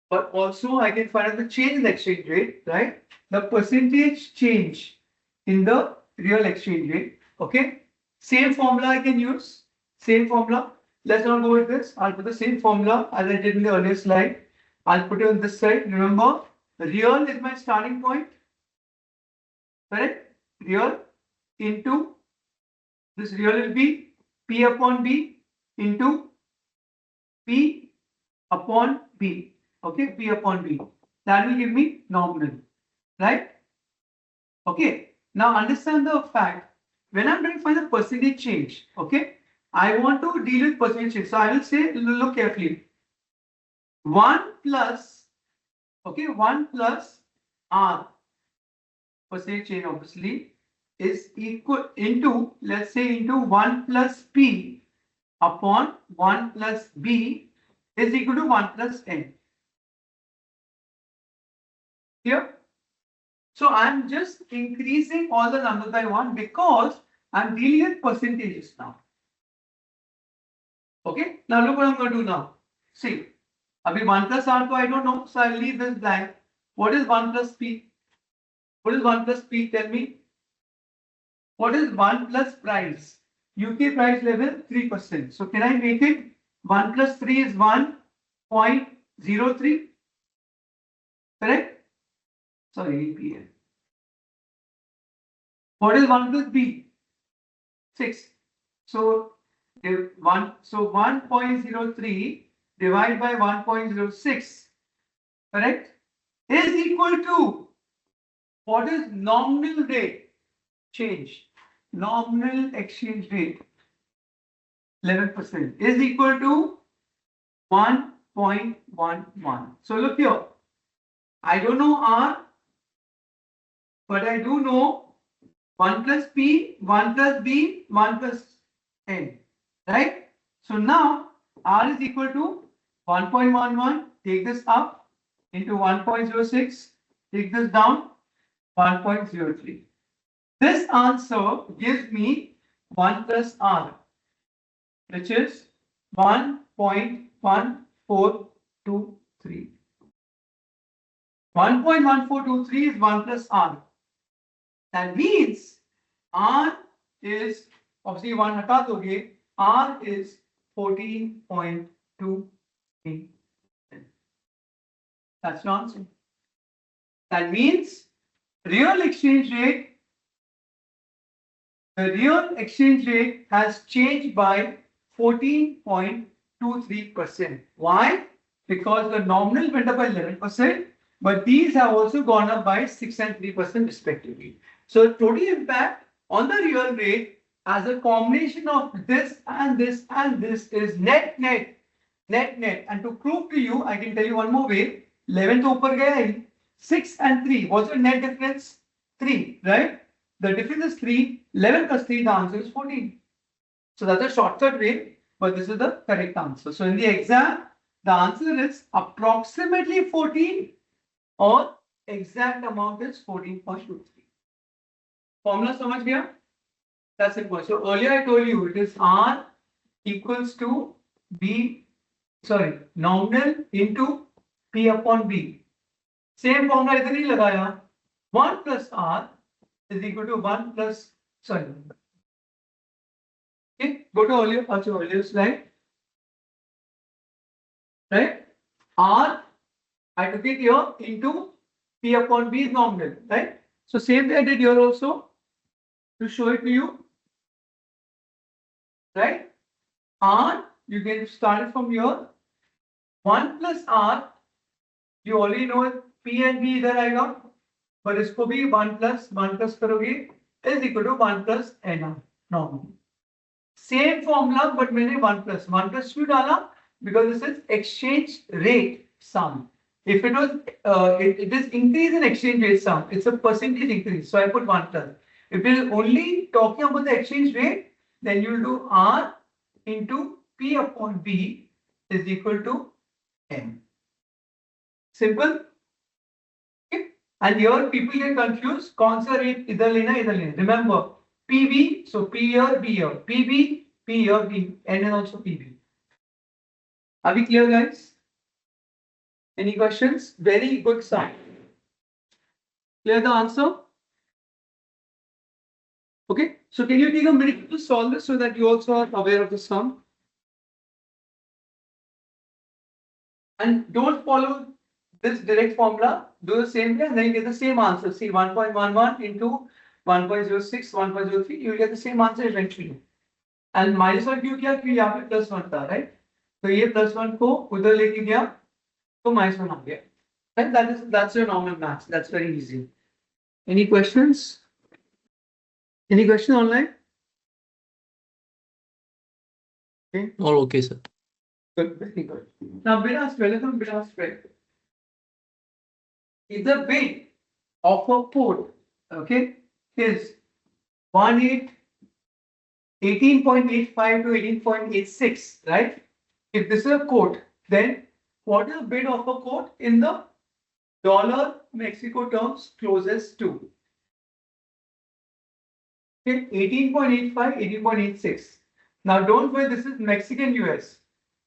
but also I can find out the change in the exchange rate, right? The percentage change in the real exchange rate. Okay. Same formula I can use. Same formula. Let's not go with this. I'll put the same formula as I did in the earlier slide. I'll put it on this side. Remember, real is my starting point. Correct? Real into this real will be P upon B into P upon B. Okay, P upon B. That will give me nominal. Right? Okay. Now understand the fact. When I'm trying to find the percentage change, okay, I want to deal with percentage change. So I will say, look carefully. 1 plus, okay, 1 plus R percentage change obviously is equal into, let's say, into 1 plus P upon 1 plus B is equal to 1 plus N. Here. So I'm just increasing all the numbers by 1 because I'm dealing with percentages now. Okay. Now look what I'm going to do now. See, abhi 1 plus R I don't know, so I'll leave this blank. What is 1 plus P? What is 1 plus P? Tell me. What is 1 plus price? UK price level 3%. So can I make it 1 plus 3 is 1.03? Correct? Sorry, APL. What is 1 plus B? 6. So 1.03 divided by 1.06, correct, is equal to what is nominal rate change? nominal exchange rate 11% is equal to 1.11. So look here, I don't know R, but I do know 1 plus P, 1 plus B, 1 plus N, right? So now R is equal to 1.11, take this up into 1.06, take this down 1.03. This answer gives me 1 plus R, which is 1.1423. 1.1423 is 1 plus R. That means R is, obviously 1 hata doge, R is 14.23. That's your answer. That means real exchange rate, the real exchange rate has changed by 14.23%. Why? Because the nominal went up by 11%, but these have also gone up by 6 and 3% respectively. So total impact on the real rate as a combination of this and this and this is net. And to prove to you, I can tell you one more way. 11 to upar gaya, 6 and 3. What's the net difference? 3, right? The difference is 3. 11 plus 3, the answer is 14. So that's a shortcut way, but this is the correct answer. So in the exam, the answer is approximately 14 or exact amount is 14.23. Formula समझ गया? That's it. So earlier I told you it is R equals to nominal into P upon B. Same formula इधर ही लगाया. 1 plus R is equal to 1 plus, okay, go to earlier slide. Right? R, I took it here into P upon B is nominal, right? So same way I did here also to show it to you. Right? R, you can start it from here. 1 plus R, you already know it, P and B इधर आएगा, but इसको भी 1 plus करोगे is equal to 1 plus NR normal. Same formula, but मैंने 1 plus क्यों डाला? Because this is exchange rate sum. If it was, it is increase in exchange rate sum. It's a percentage increase, so I put 1 plus. If it is only talking about the exchange rate, then you will do R into P upon B is equal to N. Simple. Okay. And here people get confused. कौन सा rate इधर लेना? Remember, PB, so P here, B here, PB, P here, B, N and also PB. Are we clear, guys? Any questions? Very good sum. Clear the answer? Okay. So can you take a minute to solve this so that you also are aware of the sum? And don't follow this direct formula. Do the same way and then you get the same answer. See, 1.11 into 1.06, 1.03, you will get the same answer eventually. And minus 1 क्यों किया? क्योंकि यहाँ पे plus 1 था, right? तो ये plus 1 को उधर लेके गया, तो minus 1 आ गया. And that's your normal maths. That's very easy. Any questions? Any question online? Okay. All okay, sir. Good, very good. Now bid ask spread. If the bid of a port, okay, is 18.85 to 18.86, right? If this is a quote, then what is the bid of a quote in the dollar Mexico terms closest to? Okay, 18.85, 18.86. Now don't worry, this is Mexican US.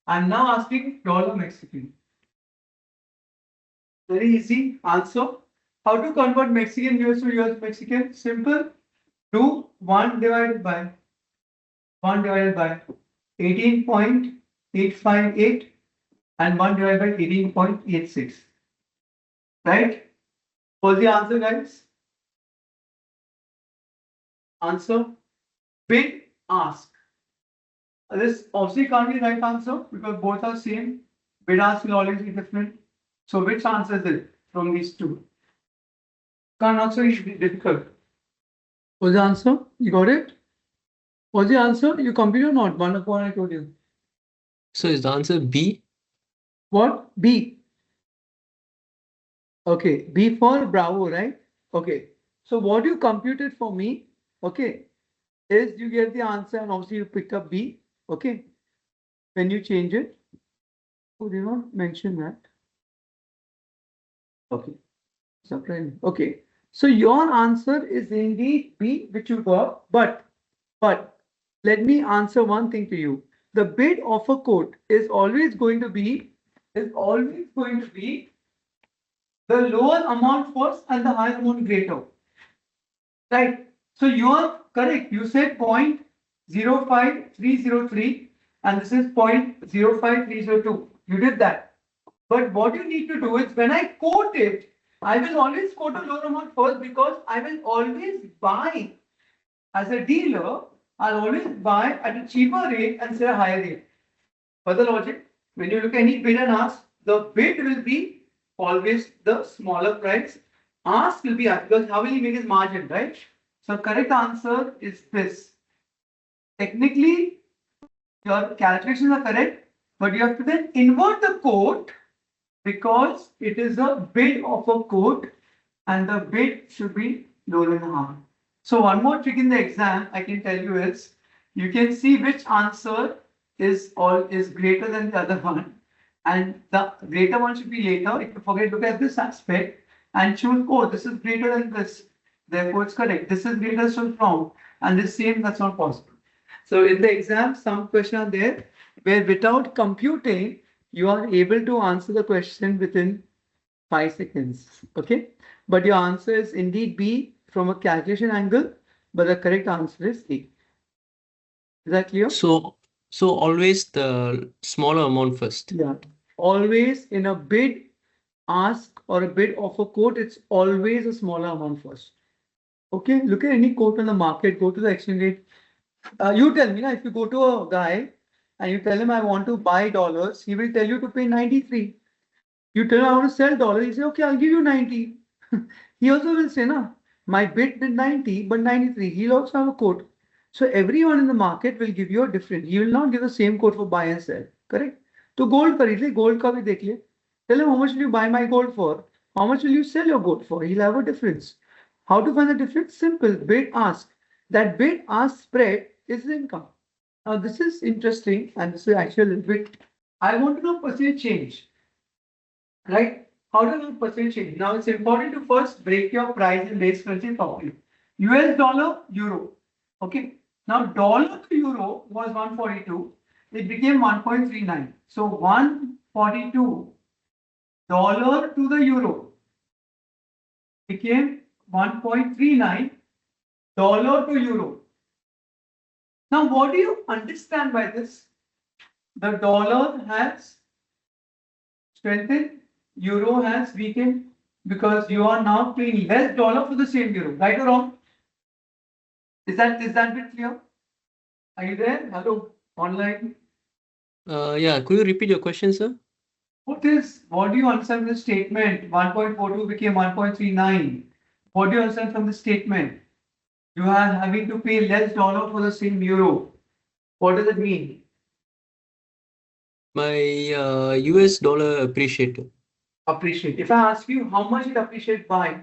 I'm now asking dollar Mexican. Very easy answer. How to convert Mexican US to US Mexican? Simple. Do 1 divided by 18.858 and 1 divided by 18.86. Right? What's the answer, guys? Answer. Bid ask. This obviously can't be the right answer because both are same. Bid ask will always be different. So which answer is it from these two? Can't also be difficult. What's the answer? You got it? What's the answer? You complete or not? One of what I told you. So is the answer B? What? B. Okay. B for Bravo, right? Okay. So what you computed for me, okay, is you get the answer and obviously you pick up B. Okay. When you change it, oh, did not mention that. Okay. Surprising. Okay. So your answer is indeed B, which you got, but let me answer one thing to you. The bid offer quote is always going to be the lower amount first and the higher amount greater. Right. So you are correct. You said 0.05303 and this is 0.05302. You did that. But what you need to do is when I quote it, I will always quote a lower amount first because I will always buy as a dealer. I'll always buy at a cheaper rate and say a higher rate. Further logic, when you look at any bid and ask, the bid will be always the smaller price. Ask will be because how will he make his margin, right? So correct answer is this. Technically, your calculations are correct, but you have to then invert the quote because it is a bid of a quote and the bid should be lower than half. So one more trick in the exam I can tell you is you can see which answer is greater than the other one and the greater one should be later. If you forget, look at this aspect and choose, oh, this is greater than this, therefore it's correct. This is greater, so it's wrong, and this same, that's not possible. So in the exam, some questions are there where without computing, you are able to answer the question within 5 seconds. Okay, but your answer is indeed B from a calculation angle, but the correct answer is A. Is that clear? So always the smaller amount first. Yeah. Always in a bid ask or a bid offer quote, it's always a smaller amount first. Okay, look at any quote on the market, go to the exchange rate. You tell me now, if you go to a guy and you tell him I want to buy dollars, he will tell you to pay 93. You tell him I want to sell dollars, he say, okay, I'll give you 90. He also will say, no, my bid did 90, but 93. He'll also have a quote. So everyone in the market will give you a different. He will not give the same quote for buy and sell. Correct? So gold खरीद ले, gold का भी देख ले. Tell him how much will you buy my gold for? How much will you sell your gold for? He'll have a difference. How to find the difference? Simple. Bid ask. That bid ask spread is the income. Now this is interesting and this is actually a little bit. I want to know percentage change. Right? How do you percentage change? Now it's important to first break your price in base currency properly. US dollar, euro. Okay. Now dollar to euro was 142. It became 1.39. So 142 dollar to the euro became 1.39 dollar to euro. Now what do you understand by this? The dollar has strengthened, euro has weakened because you are now paying less dollar for the same euro, right or wrong? Is that bit clear? Are you there? Hello, online. Yeah, could you repeat your question, sir? What do you understand from the statement? 1.42 became 1.39. What do you understand from the statement? You are having to pay less dollar for the same euro. What does it mean? My US dollar appreciated. Appreciate. If I ask you how much it appreciated by,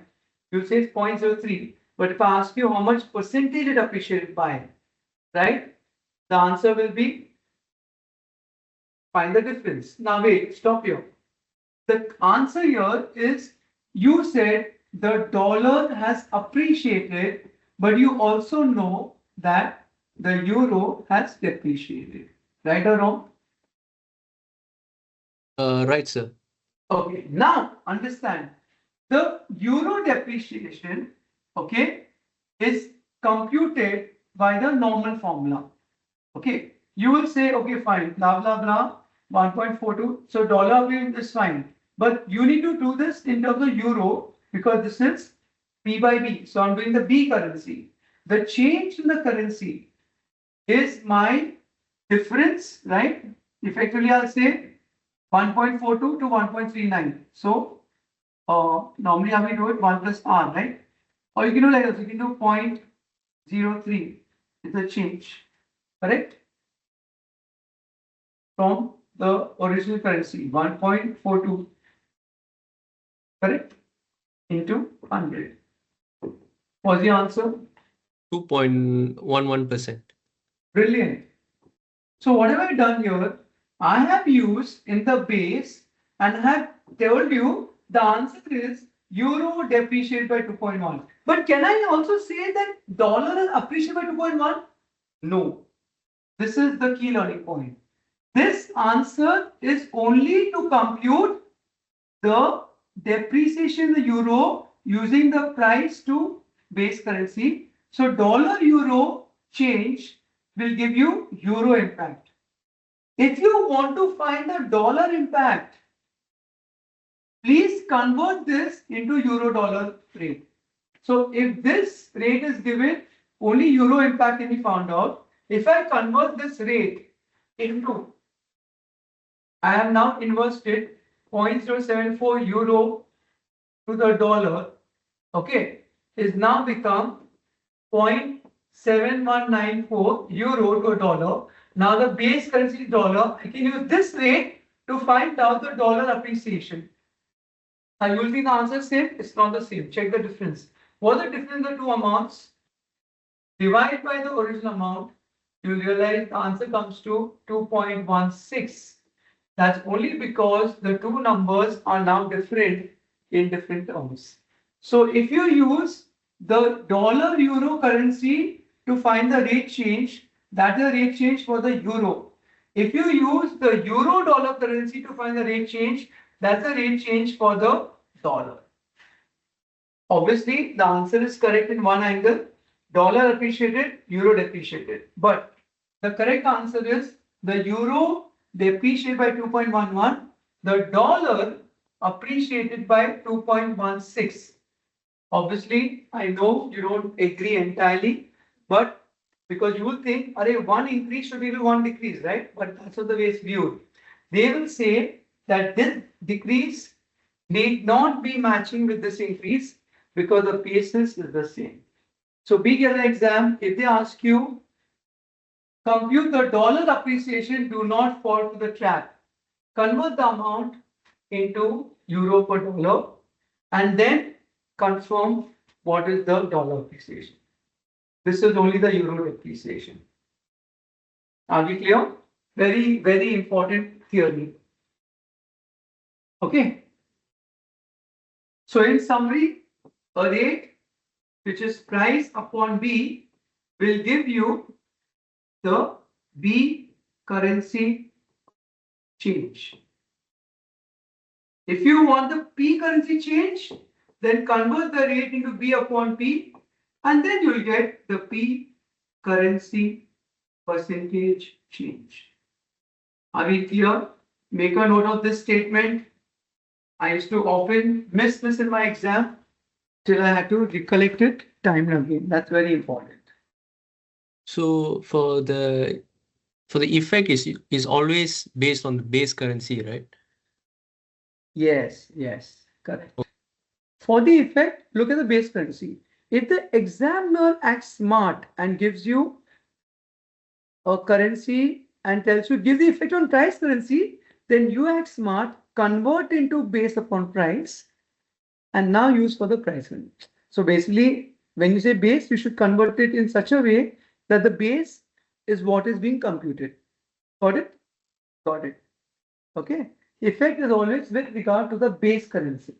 you say it's 0.03. But if I ask you how much percentage it appreciated by, right? The answer will be find the difference. Now wait, stop here. The answer here is you said the dollar has appreciated, but you also know that the euro has depreciated. Right or wrong? Right, sir. Okay, now understand the euro depreciation, okay, is computed by the normal formula. Okay, you will say, okay, fine, blah blah blah, 1.42. So dollar bill is fine, but you need to do this in terms of euro because this is B by B. So I'm doing the B currency. The change in the currency is my difference, right? Effectively, I'll say 1.42 to 1.39. So normally how we do it 1 plus R, right? Or you can do like this, you can do 0.03 is the change, correct? From the original currency, 1.42, correct? Into 100. What's the answer? 2.11%. Brilliant. So what have I done here? I have used in the base and have told you the answer is euro depreciated by 2.1. But can I also say that dollar is appreciated by 2.1? No. This is the key learning point. This answer is only to compute the depreciation in the euro using the price to base currency. So dollar euro change will give you euro impact. If you want to find the dollar impact, please convert this into euro dollar rate. So if this rate is given, only euro impact can be found out. If I convert this rate into, I have now inversed 0.074 euro to the dollar, okay, is now become 0.7194 euro to a dollar. Now the base currency is dollar. I can use this rate to find out the dollar appreciation. Now you will think the answer is same. It's not the same. Check the difference. What's the difference in the two amounts? Divide by the original amount. You will realize the answer comes to 2.16. That's only because the two numbers are now different in different terms. So if you use the dollar euro currency to find the rate change, that is the rate change for the euro. If you use the euro dollar currency to find the rate change, that's the rate change for the dollar. Obviously, the answer is correct in one angle. Dollar appreciated, euro depreciated. But the correct answer is the euro depreciated by 2.11, the dollar appreciated by 2.16. Obviously, I know you don't agree entirely, but because you will think, one increase should be one decrease, right? But that's not the way it's viewed. They will say that this decrease need not be matching with this increase because the basis is the same. So big as an exam, if they ask you, compute the dollar appreciation, do not fall to the trap. Convert the amount into euro per dollar and then confirm what is the dollar appreciation. This is only the euro depreciation. Are we clear? Very, very important theory. Okay. So in summary, a rate which is price upon B will give you the B currency change. If you want the P currency change, then convert the rate into B upon P and then you'll get the P currency percentage change. Are we clear? Make a note of this statement. I used to often miss this in my exam till I had to recollect it time and again. That's very important. So for the effect is always based on the base currency, right? Yes, yes, correct. For the effect, look at the base currency. If the examiner acts smart and gives you a currency and tells you give the effect on price currency, then you act smart, convert into base upon price, and now use for the price currency. So basically, when you say base, you should convert it in such a way that the base is what is being computed. Got it? Got it. Okay. Effect is always with regard to the base currency.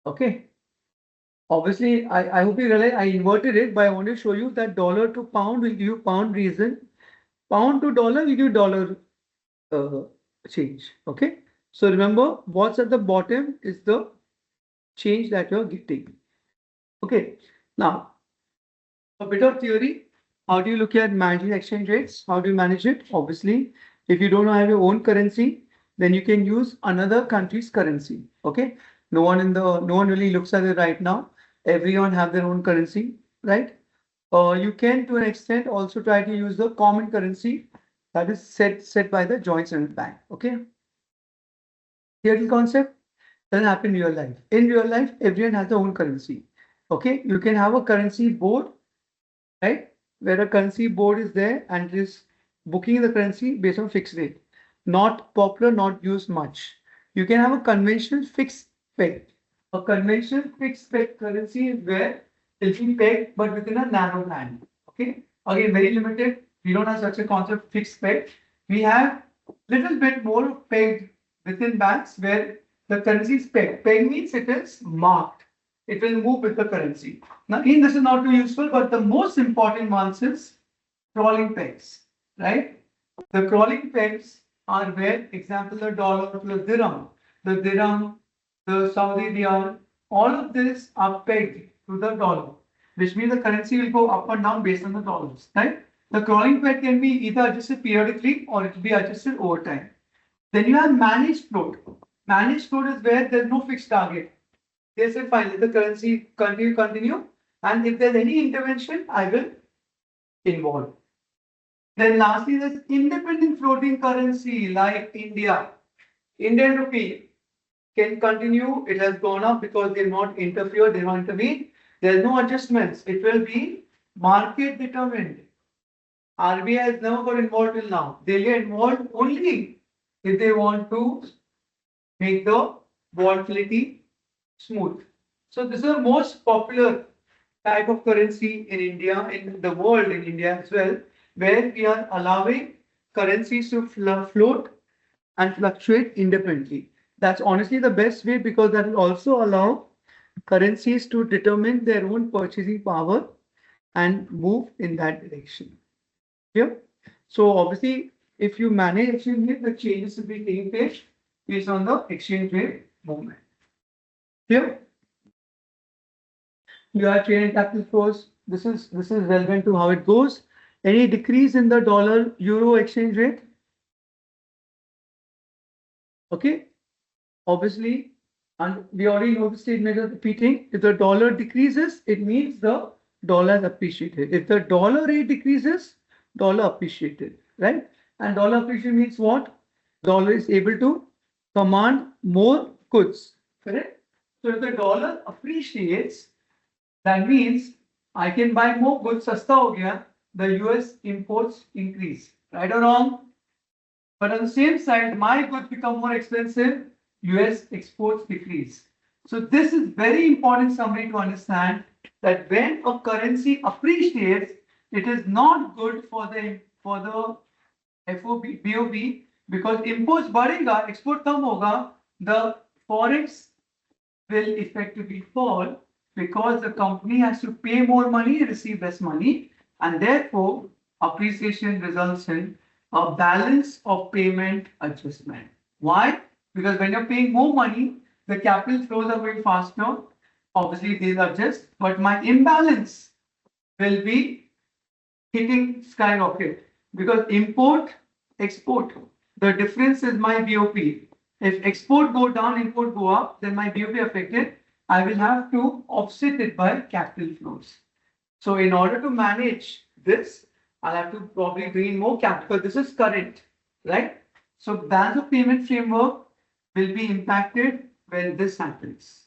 Okay. Obviously, I hope you realize I inverted it, but I want to show you that dollar to pound will give you pound reason. Pound to dollar will give you dollar change. Okay. So remember, what's at the bottom is the change that you're getting. Okay. Now, a bit of theory. How do you look at managing exchange rates? How do you manage it? Obviously, if you don't have your own currency, then you can use another country's currency. Okay. No one really looks at it right now. Everyone have their own currency, right? You can to an extent also try to use the common currency that is set by the joint central bank. Okay. Theoretical concept doesn't happen in real life. In real life, everyone has their own currency. Okay. You can have a currency board right? Where a currency board is there and it is booking the currency based on fixed rate. Not popular, not used much. You can have a conventional fixed peg. A conventional fixed peg currency is where it's being pegged but within a narrow band. Okay. Again, very limited. We don't have such a concept fixed peg. We have little bit more pegged within bands where the currency is pegged. Peg means it is marked. It will move with the currency. Now, in this is not too useful, but the most important ones is crawling pegs, right? The crawling pegs are where, example, the dollar plus the dirham, the Saudi riyal, all of this are pegged to the dollar, which means the currency will go up and down based on the dollars, right? The crawling peg can be either adjusted periodically or it will be adjusted over time. Then you have managed float. Managed float is where there's no fixed target. They say, fine, let the currency continue, and if there's any intervention, I will involve. Then lastly, there's independent floating currency like India. Indian rupee can continue. It has gone up because they not interfere, they not intervene. There's no adjustments. It will be market determined. RBI has never got involved till now. They get involved only if they want to make the volatility smooth. So this is the most popular type of currency in India, in the world, in India as well, where we are allowing currencies to float and fluctuate independently. That's honestly the best way because that will also allow currencies to determine their own purchasing power and move in that direction. Yeah. So obviously, if you manage exchange rate, the changes will be taking place based on the exchange rate movement. Here, you are trading capital flows. This is relevant to how it goes. Any decrease in the dollar euro exchange rate? Okay. Obviously, and we already know the statement is repeating. If the dollar decreases, it means the dollar is appreciated. If the dollar rate decreases, dollar appreciated, right? And dollar appreciation means what? Dollar is able to command more goods, correct? So if the dollar appreciates, that means I can buy more goods. Sasta ho gaya, the US imports increase, right or wrong? But on the same side, my goods become more expensive, US exports decrease. So this is very important summary to understand that when a currency appreciates, it is not good for the FOB, BOB because imports बढ़ेगा, export कम होगा, the forex will effectively fall because the company has to pay more money and receive less money, and therefore appreciation results in a balance of payment adjustment. Why? Because when you're paying more money, the capital flows are going faster. Obviously, these are just, but my imbalance will be hitting skyrocket because import, export, the difference is my BOP. If export go down, import go up, then my BOP affected. I will have to offset it by capital flows. So in order to manage this, I'll have to probably bring in more capital. This is current, right? So balance of payment framework will be impacted when this happens.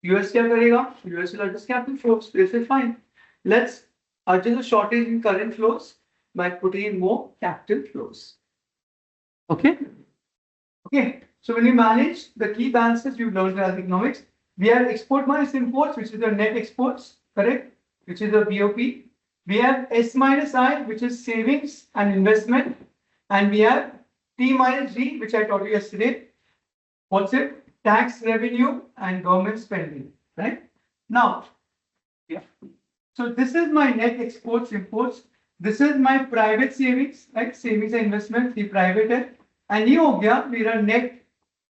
US क्या करेगा? US will adjust capital flows. They say fine. Let's adjust the shortage in current flows by putting in more capital flows. Okay. Okay. So when you manage the key balances you've learned in economics, we have export minus imports, which is the net exports, correct? Which is the BOP. We have S minus I, which is savings and investment. And we have T minus G, which I taught you yesterday. What's it? Tax revenue and government spending, right? Now, yeah. So this is my net exports, imports. This is my private savings, right? Savings and investment, the private है. And ये हो गया मेरा net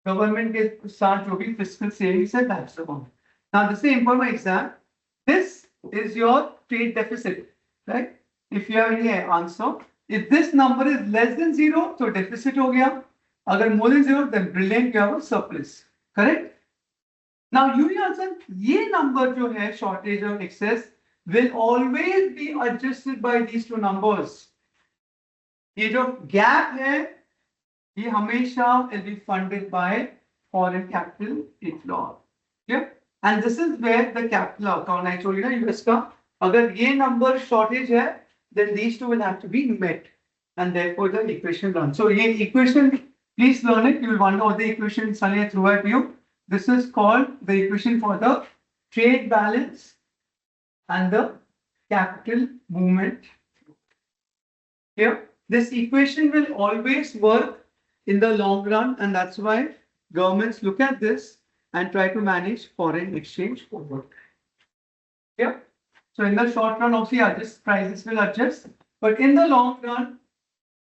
government के साथ जो भी fiscal savings है, that's the one. Now this is important exam. This is your trade deficit, right? If you have any answer, if this number is less than zero, so deficit हो गया. अगर more than zero, then brilliant, you have a surplus, correct? Now you answer, ये number जो है shortage or excess will always be adjusted by these two numbers. ये जो gap है, ये हमेशा will be funded by foreign capital inflow. Yeah? And this is where the capital account, I told you, US का अगर ये number shortage है, then these two will have to be met, and therefore the equation runs. So ये equation, please learn it. You will wonder what the equation Sunny threw at you. This is called the equation for the trade balance and the capital movement. Here, this equation will always work in the long run, and that's why governments look at this and try to manage foreign exchange forward. Yeah. So in the short run, obviously, prices will adjust, but in the long run,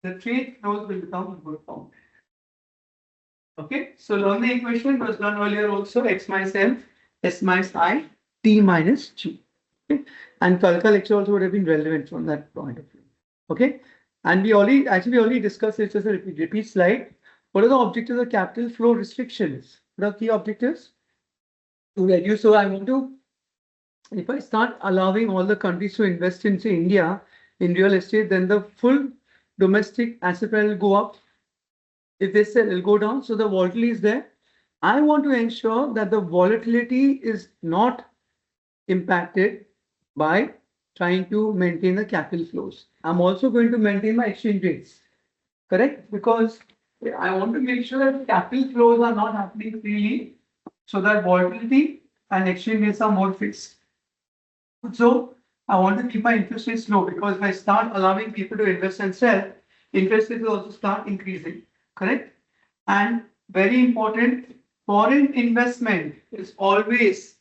the trade flows will become good form. Okay. So learn the equation was done earlier also. X minus M, S minus I, T minus G. Okay. And Kalka lecture also would have been relevant from that point of view. Okay. And we already discussed it as a repeat slide. What are the objectives of capital flow restrictions? What are key objectives? To reduce. So I want to, if I start allowing all the countries to invest in, say, India in real estate, then the full domestic asset value will go up. If they sell, it will go down. So the volatility is there. I want to ensure that the volatility is not impacted by trying to maintain the capital flows. I'm also going to maintain my exchange rates, correct? Because I want to make sure that capital flows are not happening freely, so that volatility and exchange rates are more fixed. So I want to keep my interest rates low, because if I start allowing people to invest and sell, interest rates will also start increasing, correct? And very important, foreign investment is always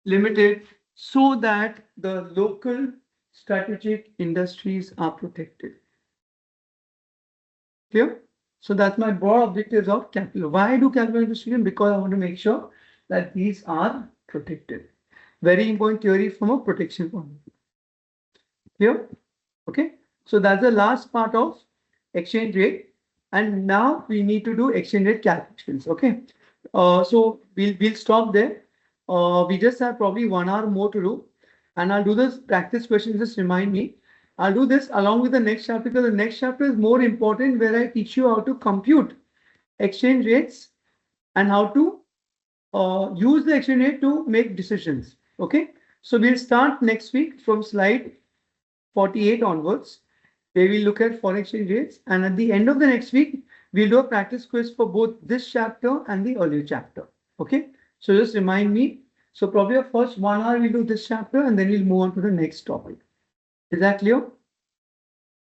limited so that the local strategic industries are protected. Clear? So that's my broad objectives of capital. Why do capital restriction? Because I want to make sure that these are protected. Very important theory from a protection point of view. Clear? Okay. So that's the last part of exchange rate. And now we need to do exchange rate calculations. Okay. So we'll stop there. We just have probably 1 hour more to do. And I'll do this practice question. Just remind me. I'll do this along with the next chapter, because the next chapter is more important, where I teach you how to compute exchange rates and how to use the exchange rate to make decisions. Okay. So we'll start next week from slide 48 onwards, where we look at foreign exchange rates. And at the end of the next week, we'll do a practice quiz for both this chapter and the earlier chapter. Okay. So just remind me. So probably our first 1 hour we'll do this chapter, and then we'll move on to the next topic. Is that clear?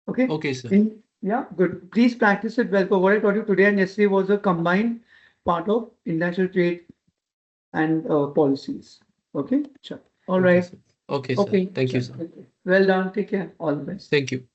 Okay. Okay, sir. Yeah, good. Please practice it well. So what I taught you today and yesterday was a combined part of international trade and policies. Okay. Sure. All right. Okay, sir. Okay, sir. Okay. Thank you, Sure. sir. Well done. Take care. All the best. Thank you.